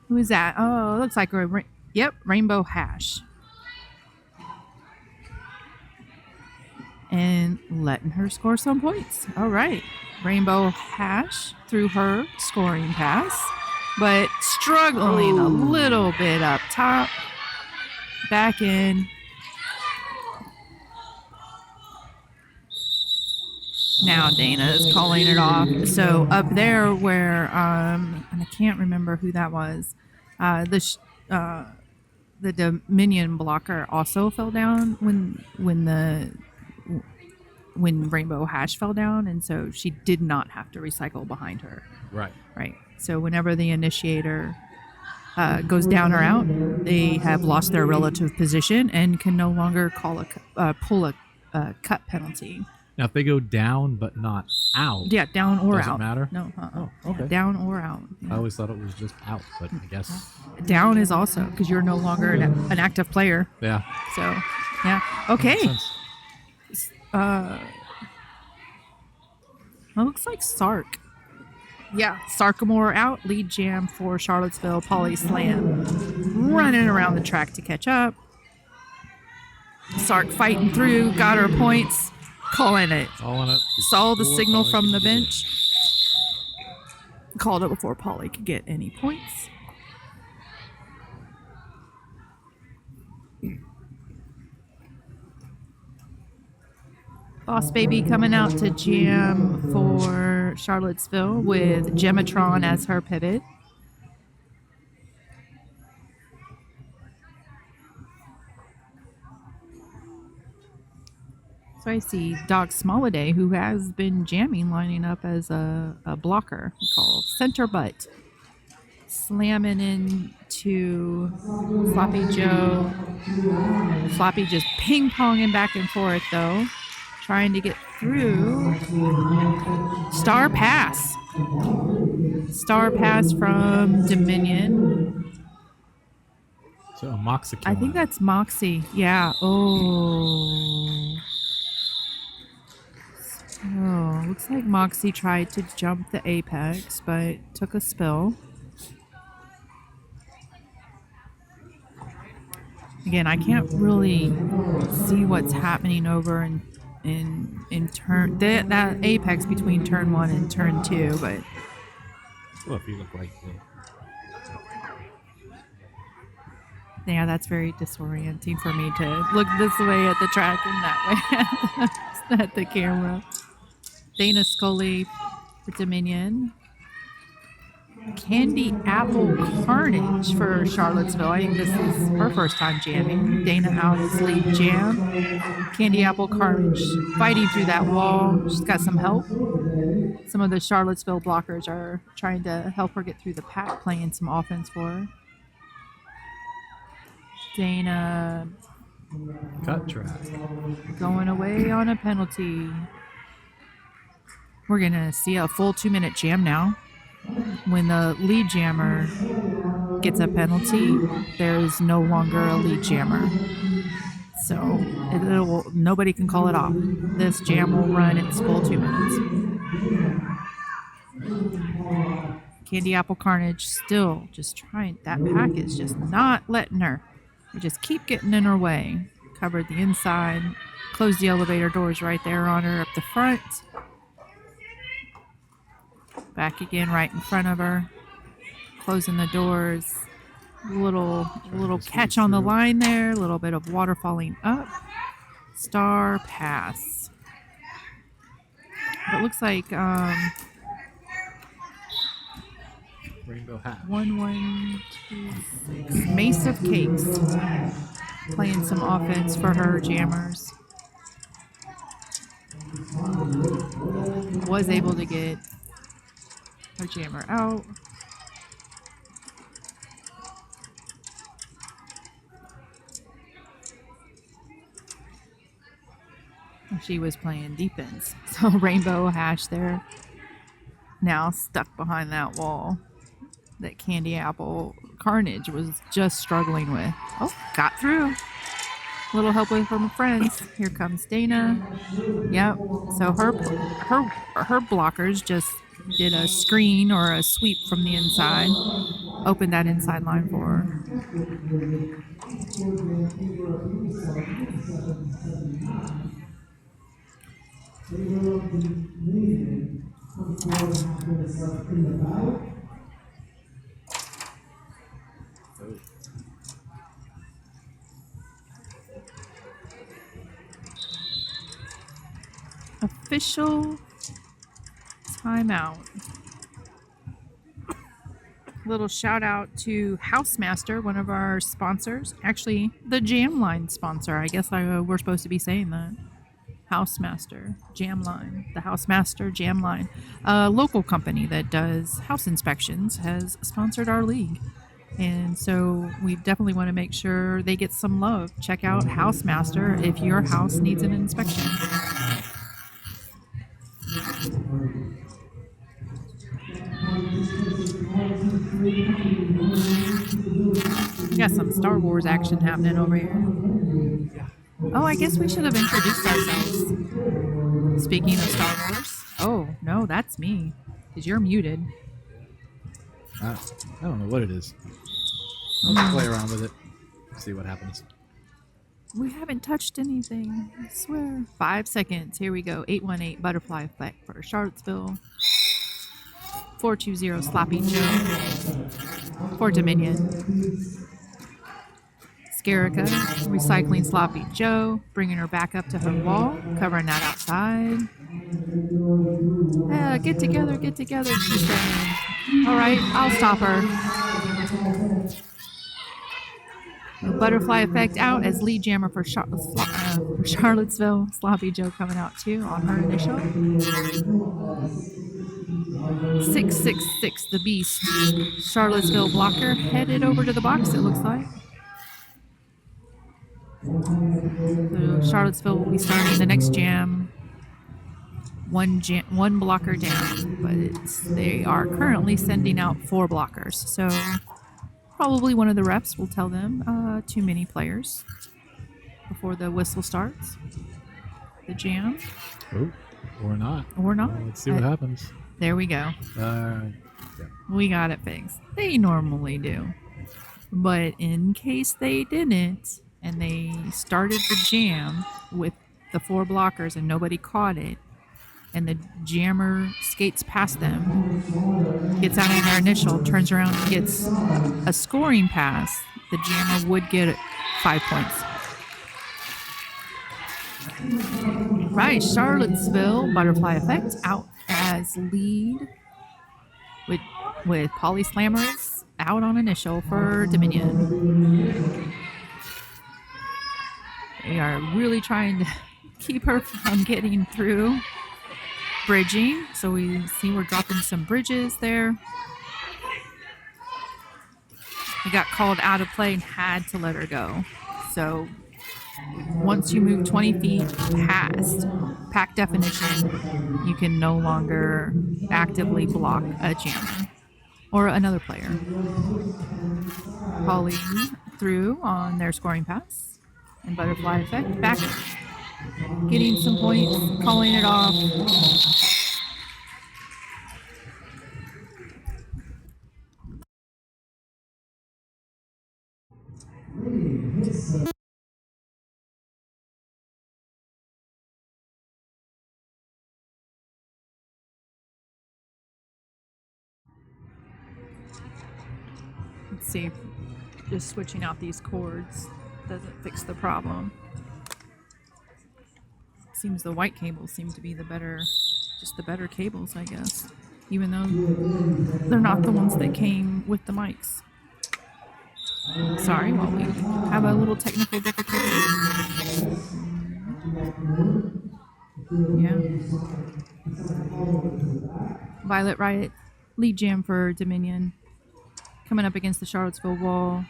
Who is that? Oh, it looks like Rainbow Hash. And letting her score some points. All right. Rainbow Hash threw her scoring pass, but struggling a little bit up top. Back in. Now Dana is calling it off. So up there where, and I can't remember who that was, the Dominion blocker also fell down when Rainbow Hash fell down, and so she did not have to recycle behind her. Right. Right. So whenever the initiator goes down or out, they have lost their relative position and can no longer pull a cut penalty. Now, if they go down but not out, yeah, down or doesn't out. matter? No. Oh, okay. Down or out. I always thought it was just out, but I guess Down is also because you're no longer an active player. yeah. So, yeah. Okay. Makes sense. It looks like Sark. Yeah, Sarkamore out. Lead jam for Charlottesville. Polly Slam running around the track to catch up. Sark fighting through. Got her points. Calling it. Saw the signal from the bench. Called it before Polly could get any points. Boss Baby coming out to jam for Charlottesville with Gematron as her pivot. So I see Doc Smolliday, who has been jamming, lining up as a blocker. We call center butt. Slamming into Sloppy Joe. Sloppy just ping-ponging back and forth, though. Trying to get through. Star pass. Star pass from Dominion. So Moxie. I think that's Moxie. Yeah. Oh, looks like Moxie tried to jump the apex, but took a spill. Again, I can't really see what's happening over in turn that apex between turn 1 and turn 2, but Well, if you look like yeah, that's very disorienting for me to look this way at the track and that way at the camera. Dana Scully for Dominion. Candy Apple Carnage for Charlottesville. I think this is her first time jamming. Dana out as lead jam. Candy Apple Carnage fighting through that wall. She's got some help. Some of the Charlottesville blockers are trying to help her get through the pack, playing some offense for her. Dana cut track. Going away on a penalty. We're going to see a full 2-minute jam now. When the lead jammer gets a penalty, there is no longer a lead jammer. So nobody can call it off. This jam will run its full 2 minutes. Candy Apple Carnage still just trying. That pack is just not letting her. They just keep getting in her way. Covered the inside. Closed the elevator doors right there on her up the front. Back again right in front of her. Closing the doors. A little catch on the line there. A little bit of water falling up. Star pass. It looks like Rainbow hat. 1, 1, 2, 6. Mace of Cakes. Playing some offense for her jammers. Was able to get her jammer out. She was playing defense. So Rainbow Hash there, now stuck behind that wall that Candy Apple Carnage was just struggling with. Oh, got through. A little help with from friends. Here comes Dana. Yep. So her blockers just did a screen or a sweep from the inside. Opened that inside line for her. Official timeout. Little shout out to Housemaster, one of our sponsors. Actually, the Jam Line sponsor. I guess we're supposed to be saying that. Housemaster Jam Line. The Housemaster Jam Line. A local company that does house inspections has sponsored our league. And so we definitely want to make sure they get some love. Check out Housemaster if your house needs an inspection. We got some Star Wars action happening over here. Oh, I guess we should have introduced ourselves. Speaking of Star Wars. Oh, no, that's me. Because you're muted. I don't know what it is. I'll play around with it. See what happens. We haven't touched anything. I swear. 5 seconds. Here we go. 818 Butterfly Effect for Charlottesville. 420 Sloppy Joe for Dominion. Scarica recycling Sloppy Joe, bringing her back up to her wall, covering that outside. Yeah, get together, she's saying. All right, I'll stop her. Butterfly Effect out as lead jammer for Charlottesville. Sloppy Joe coming out too on her initial. 666, the Beast. Charlottesville blocker headed over to the box, it looks like. So Charlottesville will be starting the next jam. One blocker down, but they are currently sending out 4 blockers. So probably one of the refs will tell them too many players before the whistle starts. The jam. Oh, or not. Or not. Well, let's see what happens. There we go. Yeah. We got it fixed. They normally do. But in case they didn't, and they started the jam with the 4 blockers and nobody caught it, and the jammer skates past them, gets out on their initial, turns around and gets a scoring pass, the jammer would get 5 points. Right, Charlottesville, Butterfly Effect out as lead with Polly Slammers out on initial for Dominion. They are really trying to keep her from getting through. Bridging, so we see we're dropping some bridges there. We got called out of play and had to let her go. So once you move 20 feet past pack definition, you can no longer actively block a jammer or another player. Polly through on their scoring pass, and Butterfly Effect back, getting some points, calling it off. Let's see if just switching out these cords doesn't fix the problem. Seems the white cables seem to be the better cables, I guess. Even though they're not the ones that came with the mics. Sorry, while we have a little technical difficulty. Yeah. Violet Riot, lead jam for Dominion. Coming up against the Charlottesville wall.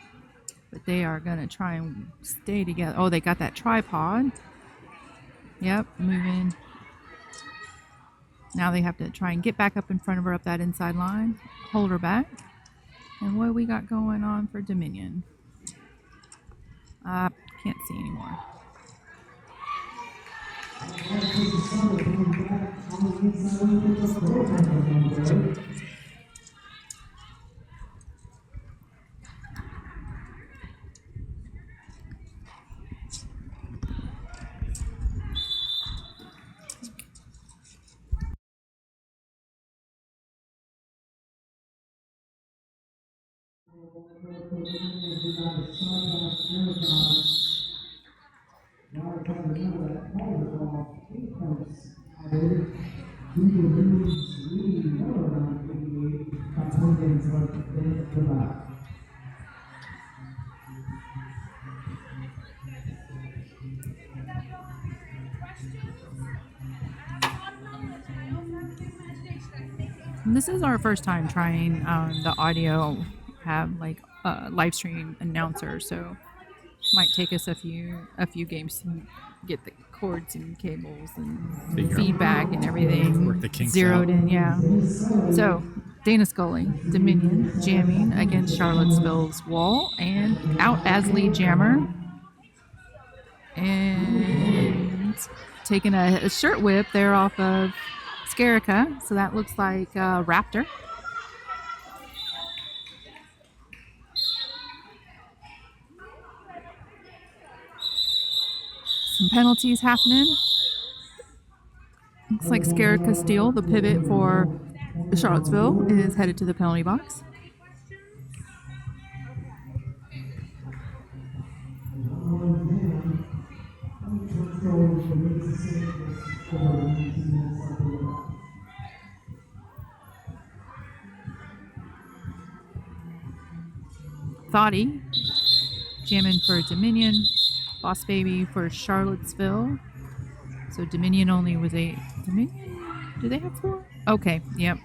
But they are going to try and stay together. Oh, they got that tripod. Yep, moving. Now they have to try and get back up in front of her up that inside line. Hold her back. And what we got going on for Dominion? Can't see anymore. And this is our first time trying the audio, have like a live stream announcer, so might take us a few games to get the cords and cables and feedback and everything Work the kinks zeroed out. in. Yeah. So Dana Scully, Dominion, jamming against Charlottesville's wall and out as lead jammer. And taking a shirt whip there off of Scarica. So that looks like Raptor. Some penalties happening. Looks like Scarica Steele, the pivot for Charlottesville, is headed to the penalty box. Thoughty jamming for Dominion. Boss Baby for Charlottesville. So Dominion only was 8. Dominion? Do they have 4? Okay, yep.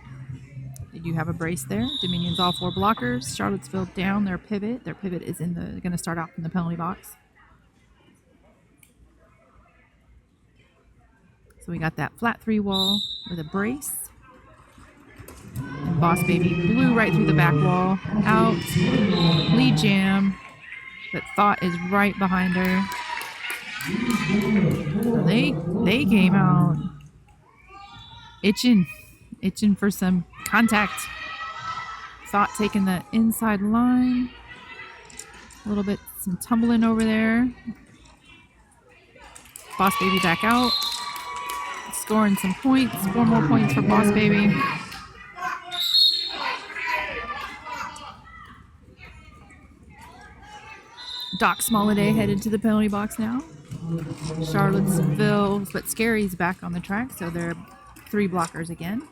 They do have a brace there. Dominion's all 4 blockers. Charlottesville down their pivot. Their pivot is going to start off in the penalty box. So we got that flat 3 wall with a brace. And Boss Baby blew right through the back wall. Out. Lead jam. But Thought is right behind her. So they came out itching for some contact. Thought taking the inside line. A little bit, some tumbling over there. Boss Baby back out. Scoring some points. 4 more points for Boss Baby. Doc Smolliday headed to the penalty box now. Charlottesville, but Scary's back on the track, so they're 3 blockers again.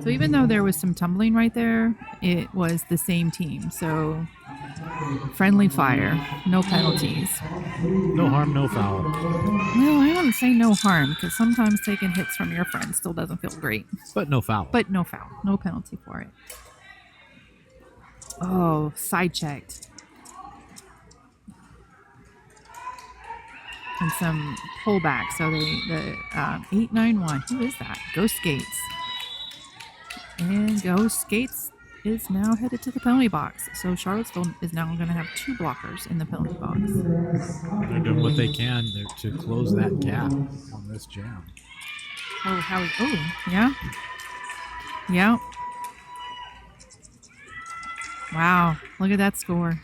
So even though there was some tumbling right there, it was the same team. So friendly fire, no penalties. No harm, no foul. Well, I wouldn't say no harm, because sometimes taking hits from your friends still doesn't feel great. But no foul. But no foul, no penalty for it. Oh, side checked. And some pullback. So the 891. Who is that? Ghost Skates. And Ghost Skates is now headed to the penalty box. So Charlottesville is now going to have 2 blockers in the penalty box. They're doing what they can to close that gap on this jam. Oh, Howie. Oh, yeah. Yeah. Wow. Look at that score.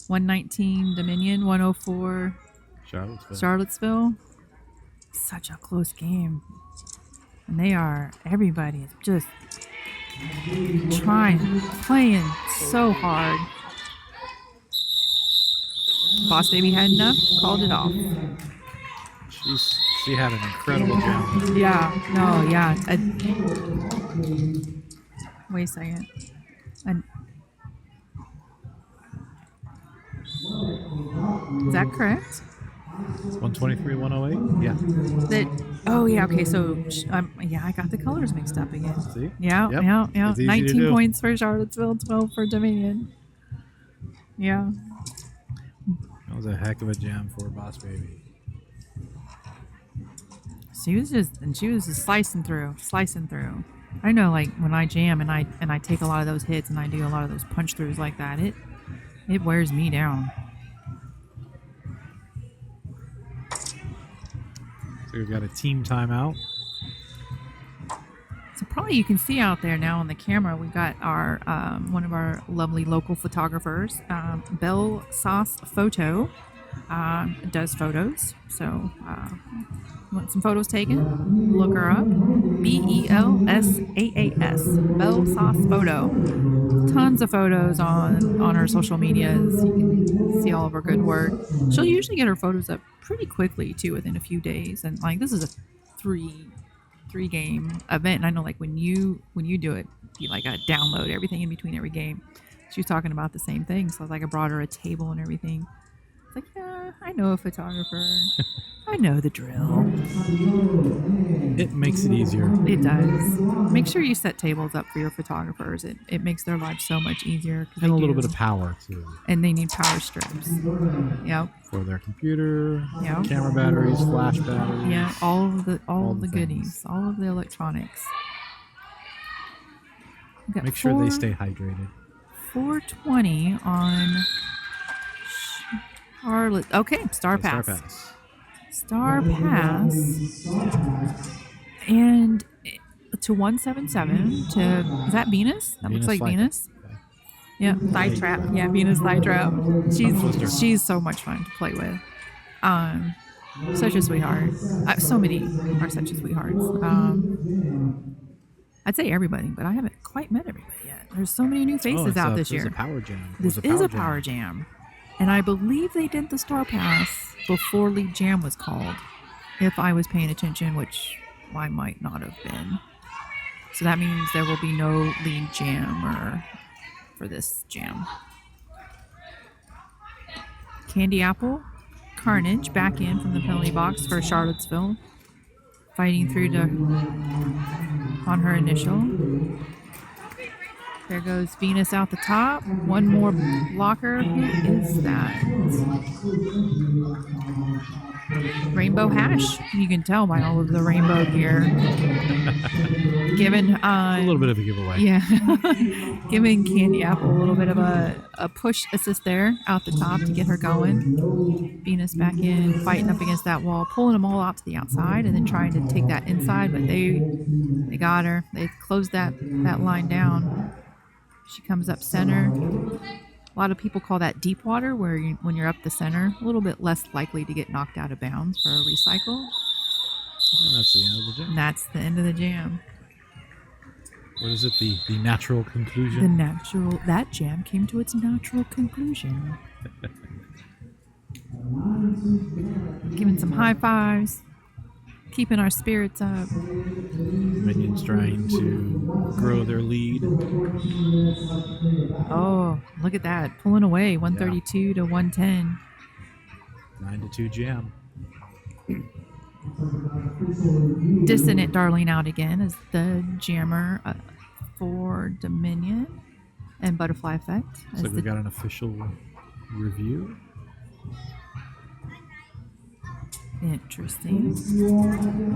119 Dominion, 104 Charlottesville. Such a close game. And everybody is just playing so hard. Boss Baby had enough, called it off. She had an incredible jam. Yeah, no, yeah. Wait a second. And is that correct? It's 123, 108. Yeah. That. Oh yeah. Okay. So yeah, I got the colors mixed up again. See? Yeah. Yep. Yeah. Yeah. It's easy to 19 do. points for Charlottesville, 12 for Dominion. Yeah. That was a heck of a jam for Boss Baby. She was just slicing through. I know, like when I jam and I take a lot of those hits and I do a lot of those punch throughs like that, it wears me down. So we've got a team timeout. So probably you can see out there now on the camera, we've got our one of our lovely local photographers, Belle Sauce Photo, does photos. So you want some photos taken? Look her up. BELSAAS, Belle Sauce Photo. Tons of photos on her social medias. You can see all of her good work. She'll usually get her photos up pretty quickly too, within a few days. And like this is a three game event, and I know like when you do it, you like gotta download everything in between every game. She was talking about the same thing, so I brought her a table and everything. It's like, yeah, I know a photographer. I know the drill. It makes it easier. It does. Make sure you set tables up for your photographers. It makes their lives so much easier. And a little bit of power too. And they need power strips. Yep. For their computer, Yep. camera batteries, flash batteries. Yeah, all of the the goodies, all of the electronics. We've got Make sure they stay hydrated. 420 on Charlotte. Okay, Star Pass. Star Pass. And to 177 to, is that Venus? That looks like Venus. Okay. Yeah, Thigh Trap. Yeah, Venus Thigh Trap. She's so much fun to play with. Such a sweetheart. So many are such a sweethearts. I'd say everybody, but I haven't quite met everybody yet. There's so many new faces out this year. It's a power jam. This is a power jam. And I believe they did the Star Pass before Lead Jam was called. If I was paying attention, which I might not have been. So that means there will be no Lead Jam for this jam. Candy Apple, Carnage back in from the penalty box for Charlottesville. Fighting through on her initial. There goes Venus out the top. One more blocker. Who is that? Rainbow Hash. You can tell by all of the rainbow gear. Given a little bit of a giveaway. Yeah. Giving Candy Apple a little bit of a push assist there out the top to get her going. Venus back in, fighting up against that wall, pulling them all out to the outside and then trying to take that inside, but they got her. They closed that line down. She comes up center. A lot of people call that deep water, where when you're up the center, a little bit less likely to get knocked out of bounds for a recycle. And that's the end of the jam. And that's the end of the jam. What is it? The natural conclusion? That jam came to its natural conclusion. Giving some high fives. Keeping our spirits up. Minions trying to grow their lead. Oh, look at that. Pulling away. 132 to 110. 9-2 jam. Dissonant Darling out again as the jammer for Dominion and Butterfly Effect. So we got an official review. Interesting.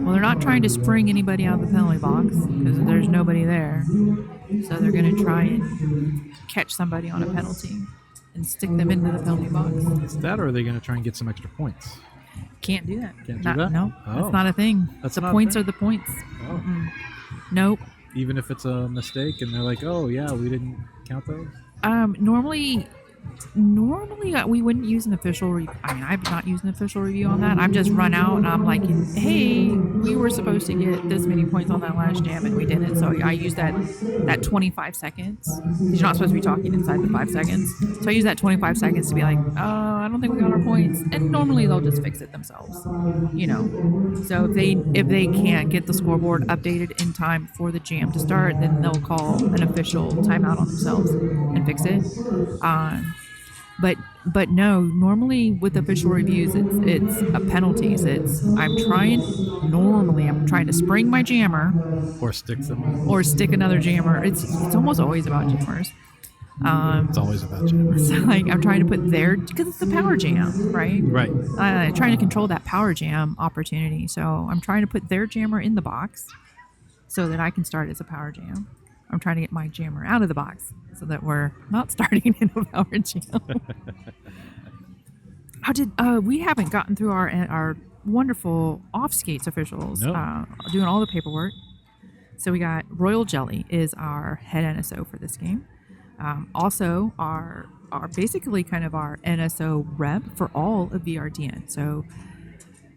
Well, they're not trying to spring anybody out of the penalty box because there's nobody there. So they're going to try and catch somebody on a penalty and stick them into the penalty box. Is that, or are they going to try and get some extra points? Can't do that. Can't do that? No, Oh. that's not a thing. That's the not a points thing? are the points. Oh. Nope. Even if it's a mistake and they're like, oh, yeah, we didn't count those? Normally Normally, we wouldn't use an official review. I mean, I've not used an official review on that. I've just run out and I'm like, hey, we were supposed to get this many points on that last jam and we didn't. So I use that 25 seconds. You're not supposed to be talking inside the 5 seconds. So I use that 25 seconds to be like, I don't think we got our points. And normally they'll just fix it themselves, you know. So if they can't get the scoreboard updated in time for the jam to start, then they'll call an official timeout on themselves and fix it. But no, normally with official reviews, it's a penalties. I'm trying to spring my jammer Or stick them. or stick another jammer. It's almost always about jammers. It's always about jammers. So like I'm trying to put because it's a power jam, right? Right. Trying to control that power jam opportunity. So I'm trying to put their jammer in the box so that I can start as a power jam. I'm trying to get my jammer out of the box so that we're not starting in a power jam. We haven't gotten through our wonderful off skates officials doing all the paperwork. So we got Royal Jelly is our head NSO for this game. Also our basically kind of our NSO rep for all of VRDN. So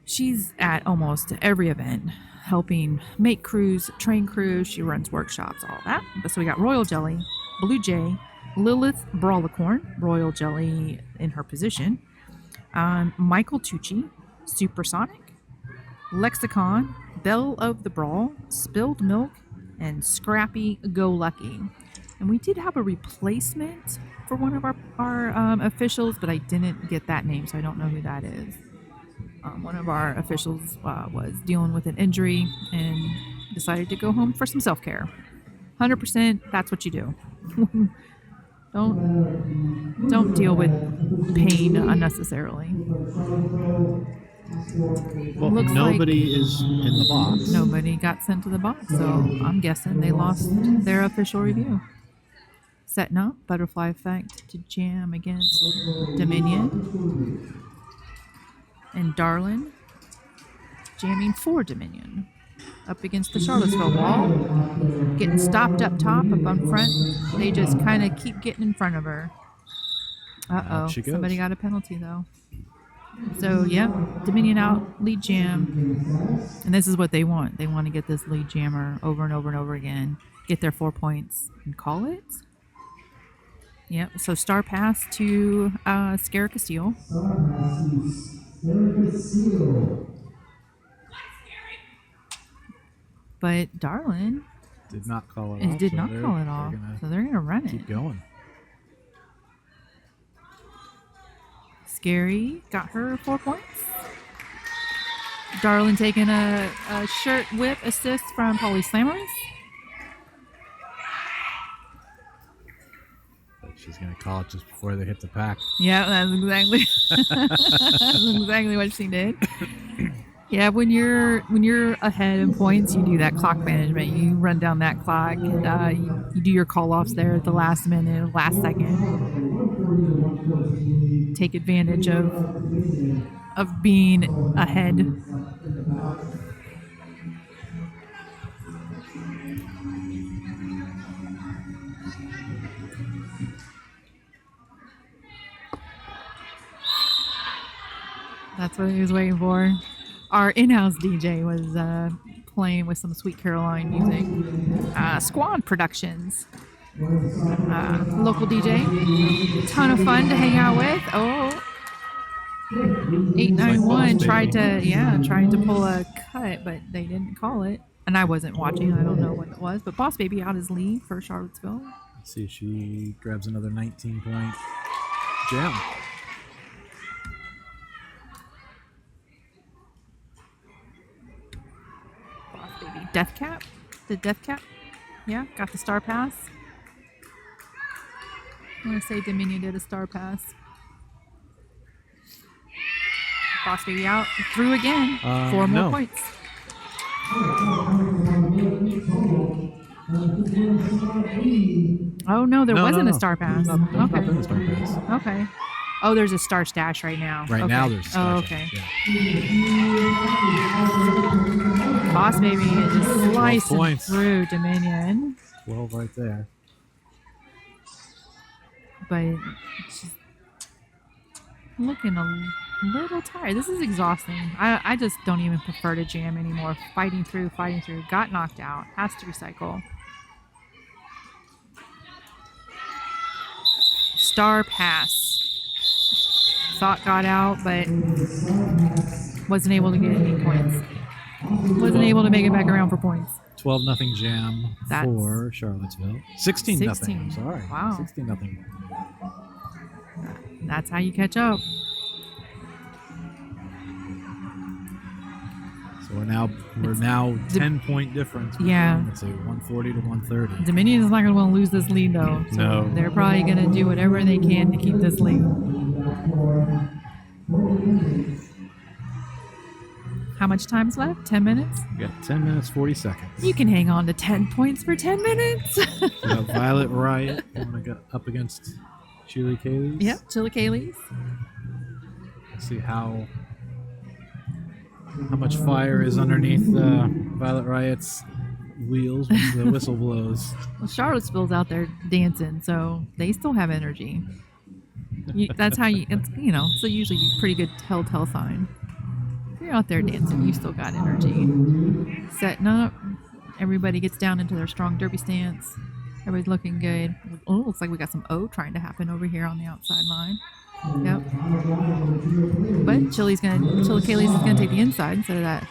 she's at almost every event, helping make crews, train crews. She runs workshops, all that. So we got Royal Jelly, Blue Jay, Lilith Brawlicorn, Royal Jelly in her position, Michael Tucci, Supersonic, Lexicon, Belle of the Brawl, Spilled Milk, and Scrappy Go Lucky. And we did have a replacement for one of our officials, but I didn't get that name, so I don't know who that is. One of our officials was dealing with an injury and decided to go home for some self-care. 100%, that's what you do. Don't deal with pain unnecessarily. Well, nobody is in the box. Nobody got sent to the box, so I'm guessing they lost their official review. Setting up Butterfly Effect to jam against Dominion. And Darlin jamming for Dominion. Up against the Charlottesville wall. Getting stopped up top, up on front. They just kind of keep getting in front of her. Uh-oh. Somebody got a penalty, though. So, yeah. Dominion out. Lead jam. And this is what they want. They want to get this lead jammer over and over and over again. Get their 4 points and call it. Yep. So, star pass to Scare Castile. But Darlin did not call it off. Did not call it off. So they're going to run it. Keep going. Scary got her 4 points. Darlin taking a shirt whip assist from Polly Slammers. She's going to call it just before they hit the pack. Yeah, that's exactly what she did. Yeah, when you're ahead in points, you do that clock management. You run down that clock, and you do your call-offs there at the last minute, last second. Take advantage of being ahead. That's what he was waiting for. Our in-house DJ was playing with some Sweet Caroline music. Squad Productions. Local DJ. Ton of fun to hang out with. 891 tried to pull a cut, but they didn't call it. And I wasn't watching. I don't know what it was. But Boss Baby out his lead for Charlottesville. Let's see if she grabs another 19-point jam. Death Cap? The Death Cap? Yeah, got the star pass. I want to say Dominion did a star pass. Boss Baby out. Through again. 4 more points. Oh, no, there wasn't a star pass. Not in the star pass. Okay. Oh, there's a star stash right now. Now there's a star stash. Yeah. Boss Baby is just slicing through Dominion. 12 right there. but she's looking a little tired. This is exhausting. I just don't even prefer to jam anymore. Fighting through. Got knocked out. Has to recycle. Star pass. Thought got out, but wasn't able to get any points. Wasn't able to make it back around for points. 12-0 jam for Charlottesville. 16-0. Sorry. Wow. 16-0. That's how you catch up. So we're now 10-point difference. Yeah. It's a 140 to 130. Dominion is not going to want to lose this lead though. So No. they're probably going to do whatever they can to keep this lead. How much time's left? 10 minutes? We got 10 minutes, 40 seconds. You can hang on to 10 points for 10 minutes. We got Violet Riot. You want to go up against Chili Kaylee's? Yep, Chili Kaylee's. Let's see how much fire is underneath Violet Riot's wheels when the whistle blows. Well, Charlottesville's out there dancing, so they still have energy. That's how it's so usually a pretty good telltale sign. If you're out there dancing, you still got energy. Setting up. Everybody gets down into their strong derby stance. Everybody's looking good. Oh, looks like we got some O trying to happen over here on the outside line. Yep. But Chili Kaylee's is gonna take the inside instead of that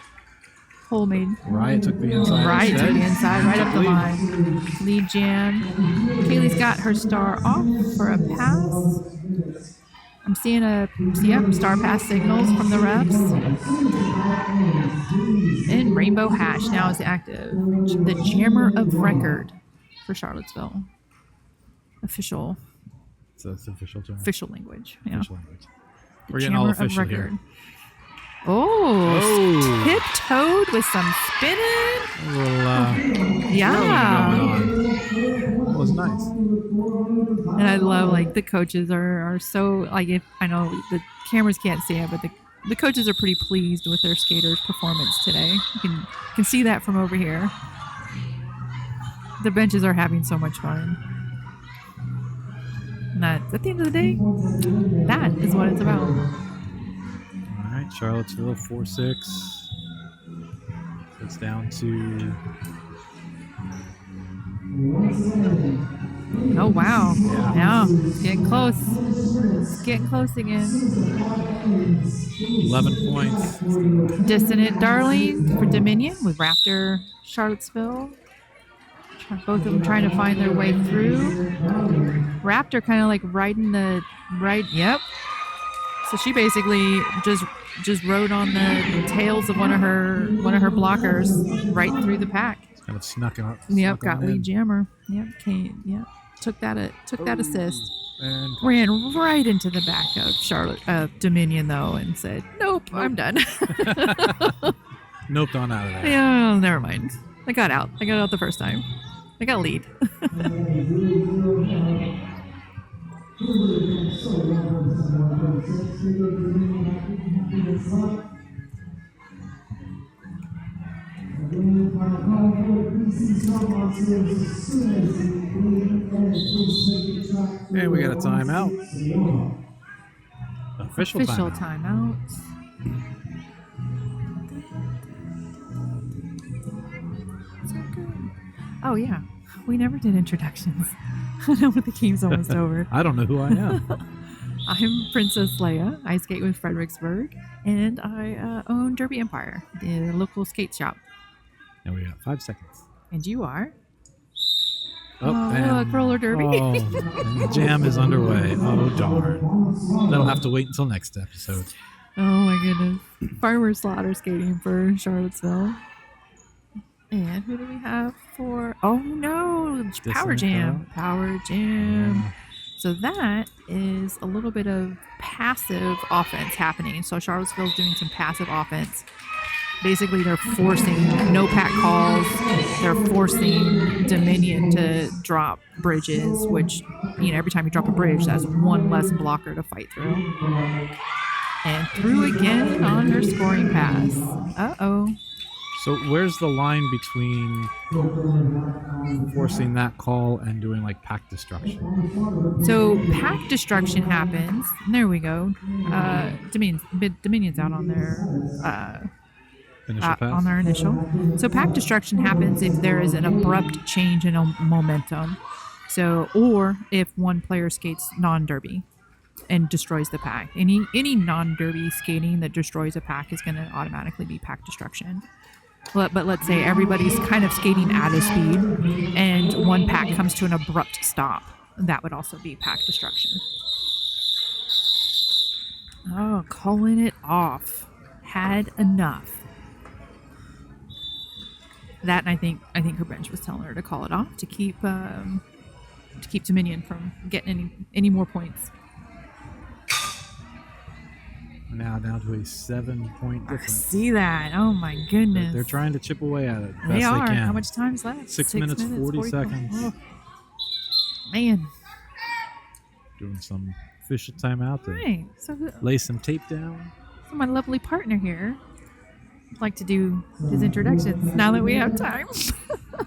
homemade. Riot took the inside. Right to the inside, right up the line. Lead jam. Kaylee's got her star off for a pass. I'm seeing star pass signals from the refs. And Rainbow Hash now is active. The jammer of record for Charlottesville. Official. So that's the official term. Official language. Yeah. Official language. The We're getting all jammer of official record. here. Oh, tiptoed with some spinning. A little, Yeah. going on. That was nice. And I love the coaches are so if I know the cameras can't see it, but the coaches are pretty pleased with their skaters' performance today. You can see that from over here. The benches are having so much fun. And that's, at the end of the day, that is what it's about. All right, Charlottesville 4-6. It's down to. Oh wow! Yeah. It's getting close. It's getting close again. 11 points. Dissonant Darling for Dominion with Raptor Charlottesville. Both of them trying to find their way through. Raptor kind of riding the right. Yep. So she basically just rode on the tails of one of her blockers right through the pack. Kind of snuck out. Yep, got lead jammer. Yep, Yep, took that assist. And Ran right into the back of Dominion though, and said, "Nope, I'm done." noped on out of there. Yeah, never mind. I got out the first time. I got lead. And we got a timeout. Official timeout. Oh yeah, we never did introductions. I know the game's almost over. I don't know who I am. I'm Princess Leia. I skate with Fredericksburg, and I own Derby Empire, the local skate shop. And we got 5 seconds. And you are? And, look, roller derby. And the jam is underway. Oh, darn. That'll have to wait until next episode. Oh, my goodness. Farmer Slaughter skating for Charlottesville. And who do we have for... Oh, no. Power Jam. Power Jam. Yeah. So that is a little bit of passive offense happening. So Charlottesville's doing some passive offense. Basically, they're forcing no pack calls. They're forcing Dominion to drop bridges, which, every time you drop a bridge, that's one less blocker to fight through. And through again on her scoring pass. Uh-oh. So where's the line between forcing that call and doing like pack destruction? So pack destruction happens. There we go. Dominion's out on their Initial pass? on their initial. So pack destruction happens if there is an abrupt change in a momentum. So, or if one player skates non-derby and destroys the pack. Any non-derby skating that destroys a pack is going to automatically be pack destruction. But let's say everybody's kind of skating at a speed and one pack comes to an abrupt stop. That would also be pack destruction. Oh, calling it off. Had enough. That, and I think her bench was telling her to call it off to keep Dominion from getting any more points. Now down to a 7-point difference. I see that. Oh my goodness. They're trying to chip away at it. They Best are. They can. How much time's left? 6 minutes, 40 seconds. Oh. Man. Doing some official timeout to Right. So lay some tape down. my lovely partner here would like to do his introductions now that we have time.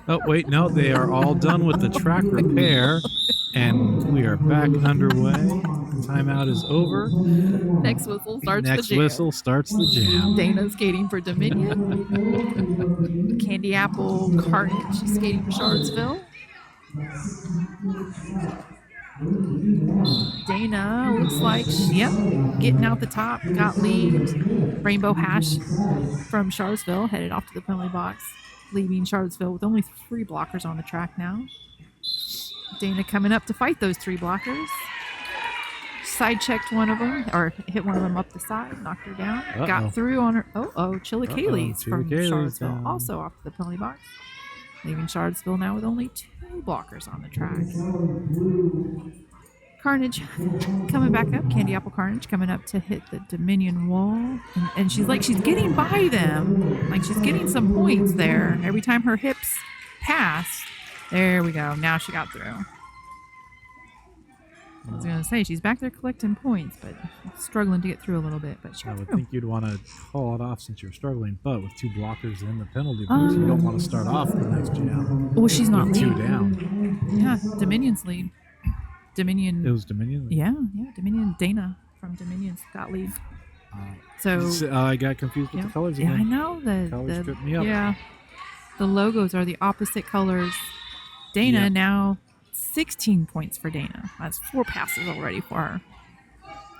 Oh, wait, no, they are all done with the track repair, and we are back underway. Timeout is over. Next whistle starts the Next jam. whistle starts the jam. Dana skating for Dominion. Candy Apple Carnage skating for Charlottesville. Dana looks like, getting out the top, got lead. Rainbow Hash from Charlottesville headed off to the penalty box, leaving Charlottesville with only 3 blockers on the track now. Dana coming up to fight those 3 blockers. Side checked one of them, or hit one of them up the side, knocked her down. Got through on her. Chilikales from Charlottesville, down. also off to the penalty box, leaving Charlottesville now with only 2 blockers on the track. Carnage coming back up. Candy Apple Carnage coming up to hit the Dominion wall, and she's getting by them, like she's getting some points there. Every time her hips pass, there we go. Now she got through. I was going to say, she's back there collecting points, but struggling to get through a little bit. But she I got would through. think you'd want to call it off since you're struggling, but with 2 blockers in the penalty box, you don't want to start off the next jam. Well, she's not with 2 lead. down. Yeah, Dominion's lead. Dominion. It was Dominion? Yeah, Dominion. Dana from Dominion's got lead. So I got confused with the colors yeah, I again. know Colors tripped me up. Yeah, the logos are the opposite colors. Dana Yep. now 16 points for Dana. That's 4 passes already for her.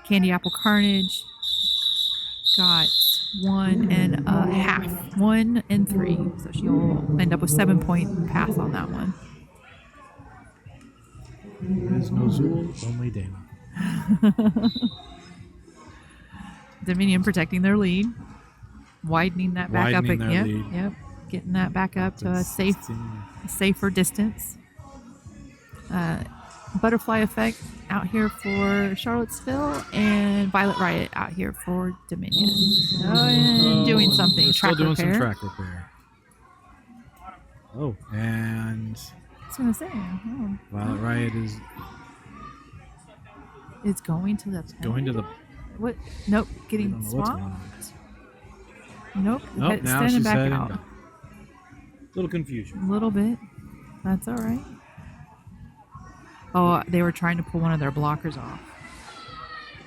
Candy Apple Carnage got 1.5, 1 and 3. So she'll end up with 7-point pass on that one. There is no Zool, only Dana. Dominion protecting their lead, widening that back Widening up. their lead. Yep, getting that back up to a 16. safer distance. Butterfly Effect out here for Charlottesville, and Violet Riot out here for Dominion. And doing something. We're still Track doing repair. some track repair. Oh, and I was gonna say, Violet Riot is it's going to the going to the. what? Nope, I getting don't know what's going swamped. on. Nope, Nope, now standing she's back heading out. back. Little confusion. A little bit. That's all right. Oh, they were trying to pull one of their blockers off.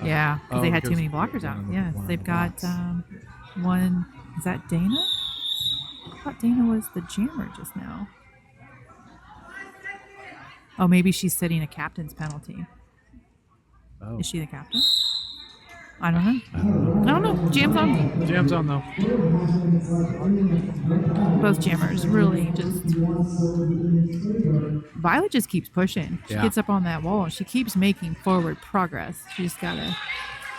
Yeah, because they had too many blockers out. Yes, they've got one. Is that Dana? I thought Dana was the jammer just now. Oh, maybe she's sitting a captain's penalty. Oh. Is she the captain? I don't know. I don't know. Jam's on. Jam's on though. Both jammers really just. Violet just keeps pushing. She Yeah. gets up on that wall. She keeps making forward progress. She just gotta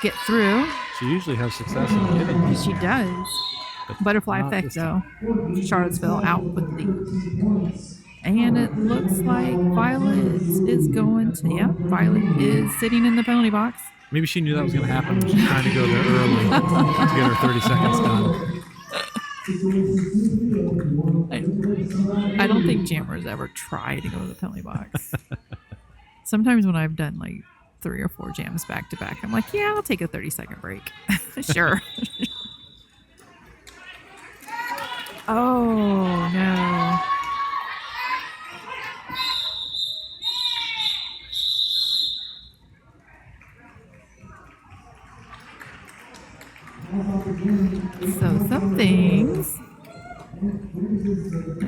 get through. She usually has success in getting these. She does. but Butterfly not effect this though. time. Charlottesville out with the lead. And it looks like Violet is going to. Yeah, Violet is sitting in the penalty box. Maybe she knew that was going to happen. She's trying to go there early to get her 30 seconds done. I don't think jammers ever try to go to the penalty box. Sometimes when I've done like 3 or 4 jams back to back, I'm like, yeah, I'll take a 30-second break. Sure. Oh, no. So some things,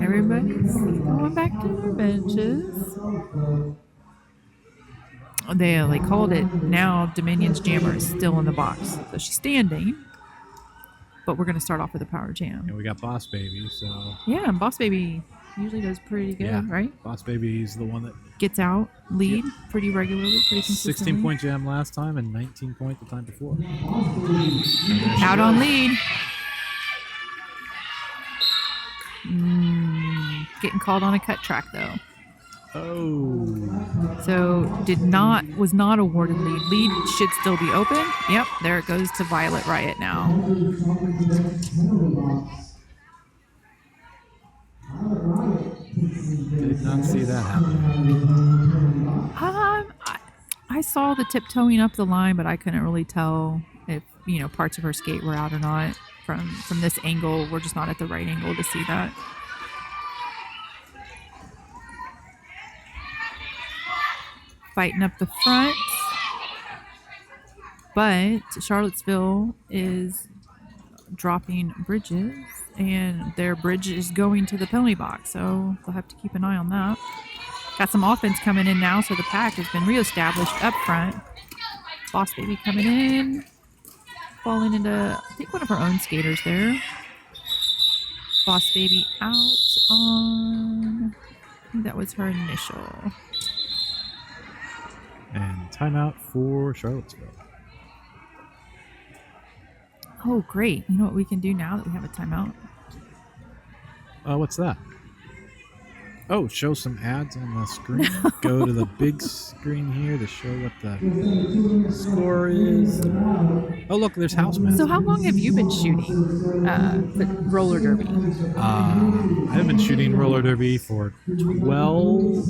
everybody's going back to their benches. They called it now Dominion's Jammer is still in the box. So she's standing. But we're going to start off with a power jam. And we got Boss Baby, so... Yeah, and Boss Baby usually does pretty good, right? Boss Baby's the one that... Gets out, lead pretty regularly, pretty consistently. 16-point jam last time and 19-point the time before. Out on lead. Getting called on a cut track, though. Oh. So was not awarded lead. Lead should still be open. Yep, there it goes to Violet Riot now. Did not see that happen. I saw the tiptoeing up the line, but I couldn't really tell if parts of her skate were out or not from this angle. We're just not at the right angle to see that. Fighting up the front, but Charlottesville is dropping bridges, and their bridge is going to the penalty box, so they'll have to keep an eye on that. Got some offense coming in now, so the pack has been reestablished up front. Boss Baby coming in, falling into, I think, one of her own skaters there. Boss Baby out on, I think that was her initial. And timeout for Charlottesville. Oh, great. You know what we can do now that we have a timeout? What's that? Oh, show some ads on the screen. Go to the big screen here to show what the score is. Oh, look, there's Houseman. So how long have you been shooting the roller derby? I've been shooting roller derby for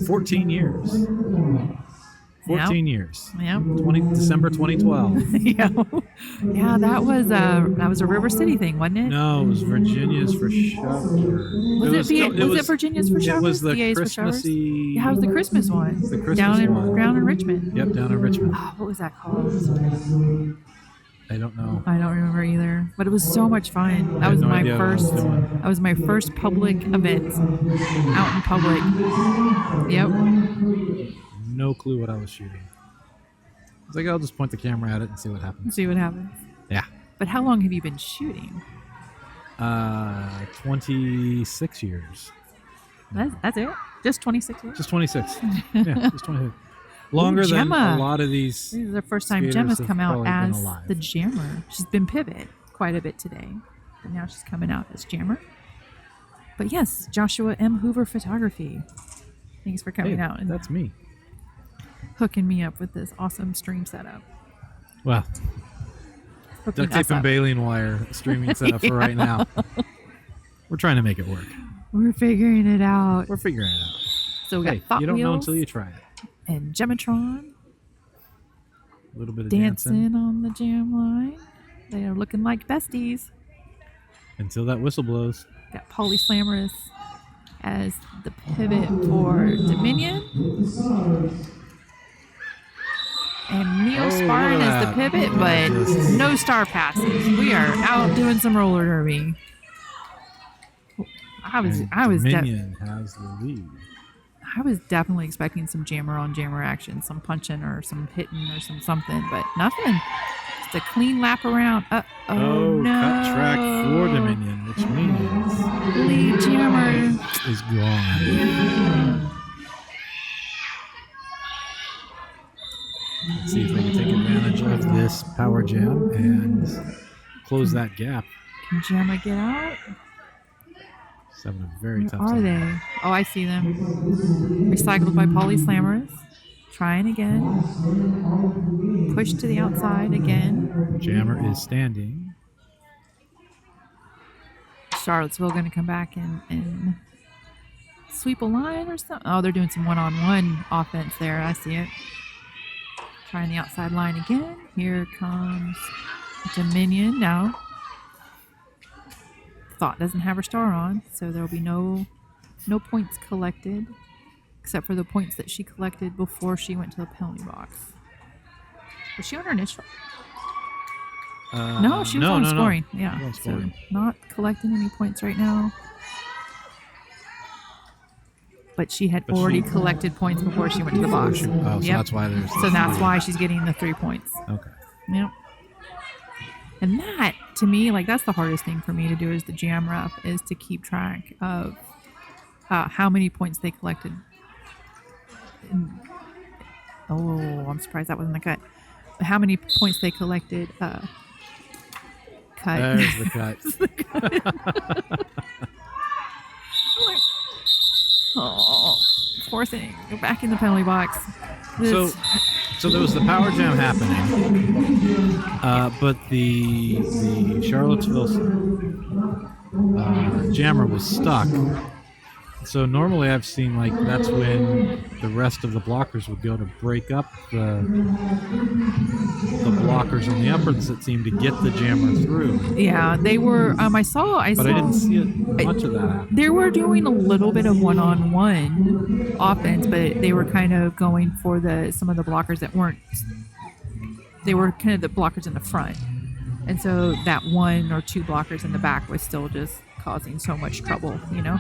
14 years. 14 years. Yeah. December 2012. Yeah, that was a River City thing, wasn't it? No, it was Virginia's for Shower. Was it Virginia's for Shower? It was the VA's Christmassy. Yeah, it was the Christmas one. The Christmas down in one. Richmond. Yep, down in Richmond. Oh, what was that called? I don't know. I don't remember either, but it was so much fun. That I had was no my idea what I was first. doing. That was my first public event out in public. Yep. No clue what I was shooting. I was like, I'll just point the camera at it and see what happens. See what happens. Yeah. But how long have you been shooting? 26 years. That's it? Just 26 years? Just 26. Yeah, just 26. Longer than Gemma. a lot of these. This is the first time skaters Gemma's have come out probably been as alive. the jammer. She's been pivot quite a bit today, but now she's coming out as jammer. But yes, Joshua M. Hoover Photography. Thanks for coming out and That's me. hooking me up with this awesome stream setup. Well, Hooking duct tape us and up. baling wire streaming setup for right now. We're trying to make it work. We're figuring it out. We're figuring it out. So we got Hey, Thought you don't know Wheels until you try it. and Gematron A little bit of dancing on the jam line. They are looking like besties. until that whistle blows. Got Polyslamorous as the pivot for Dominion. And Neil Spartan look at is the that. pivot, but Just- no star passes. We are out doing some roller derby. I was Dominion has the lead. definitely expecting some jammer on jammer action, some punching or some hitting or something, but nothing. Just a clean lap around. Oh no! Cut track for Dominion, which means Lead jammer. is gone. Let's see if they can take advantage of this power jam and close that gap. Can Jammer get out? It's having a very Where tough are time. they? Oh, I see them. Recycled by Polyslamorous. Trying again. Push to the outside again. Jammer is standing. Charlottesville going to come back and sweep a line or something. Oh, they're doing some one-on-one offense there. I see it. Trying the outside line again. Here comes Dominion now. Thought doesn't have her star on, so there'll be no points collected, except for the points that she collected before she went to the penalty box. Was she on her initial? No, she was on scoring. Yeah, On scoring. so not collecting any points right now. But she had already collected points before she went to the box. So that's why there's. So that's why she's getting the 3 points. Okay. Yep. And that, to me, like, that's the hardest thing for me to do as the jam rep, is to keep track of how many points they collected. I'm surprised that wasn't the cut. How many points they collected. Cut. There's the cut. Oh, poor thing. Go back in the penalty box. So there was the power jam happening, but the Charlottesville jammer was stuck. So normally I've seen, like, that's when the rest of the blockers would go to break up the blockers on the uppers that seemed to get the jammer through. Yeah, they were. I saw. But I didn't see much of that. They were doing a little bit of one-on-one offense, but they were kind of going for some of the blockers that weren't. They were kind of the blockers in the front, and so that 1 or 2 blockers in the back was still just causing so much trouble, And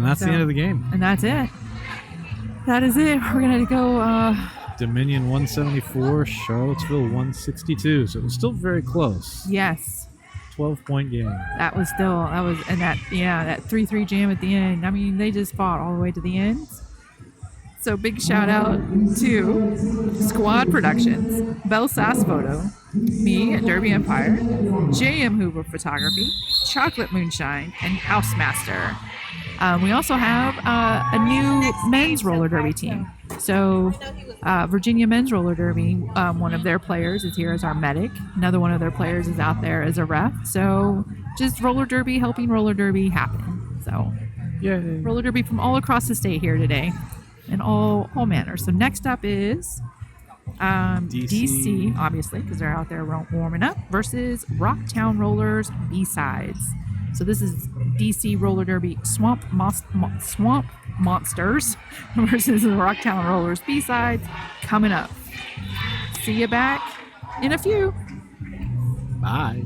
that's the end of the game. And that's it. That is it. We're gonna go. Dominion 174, Charlottesville 162. So it was still very close. Yes. 12-point game. That 3-3 jam at the end. I mean, they just fought all the way to the end. So big shout out to Squad Productions, Bell Sass Photo, me at Derby Empire, JM Hoover Photography, Chocolate Moonshine, and Housemaster. We also have a new men's roller derby team. So Virginia Men's Roller Derby, one of their players is here as our medic. Another one of their players is out there as a ref. So just roller derby, helping roller derby happen. So Yay. roller derby from all across the state here today in all manners. So next up is DC, obviously, because they're out there warming up, versus Rocktown Rollers B-Sides. So this is DC Roller Derby Swamp Monsters versus the Rocktown Rollers B-Sides coming up. See you back in a few. Bye.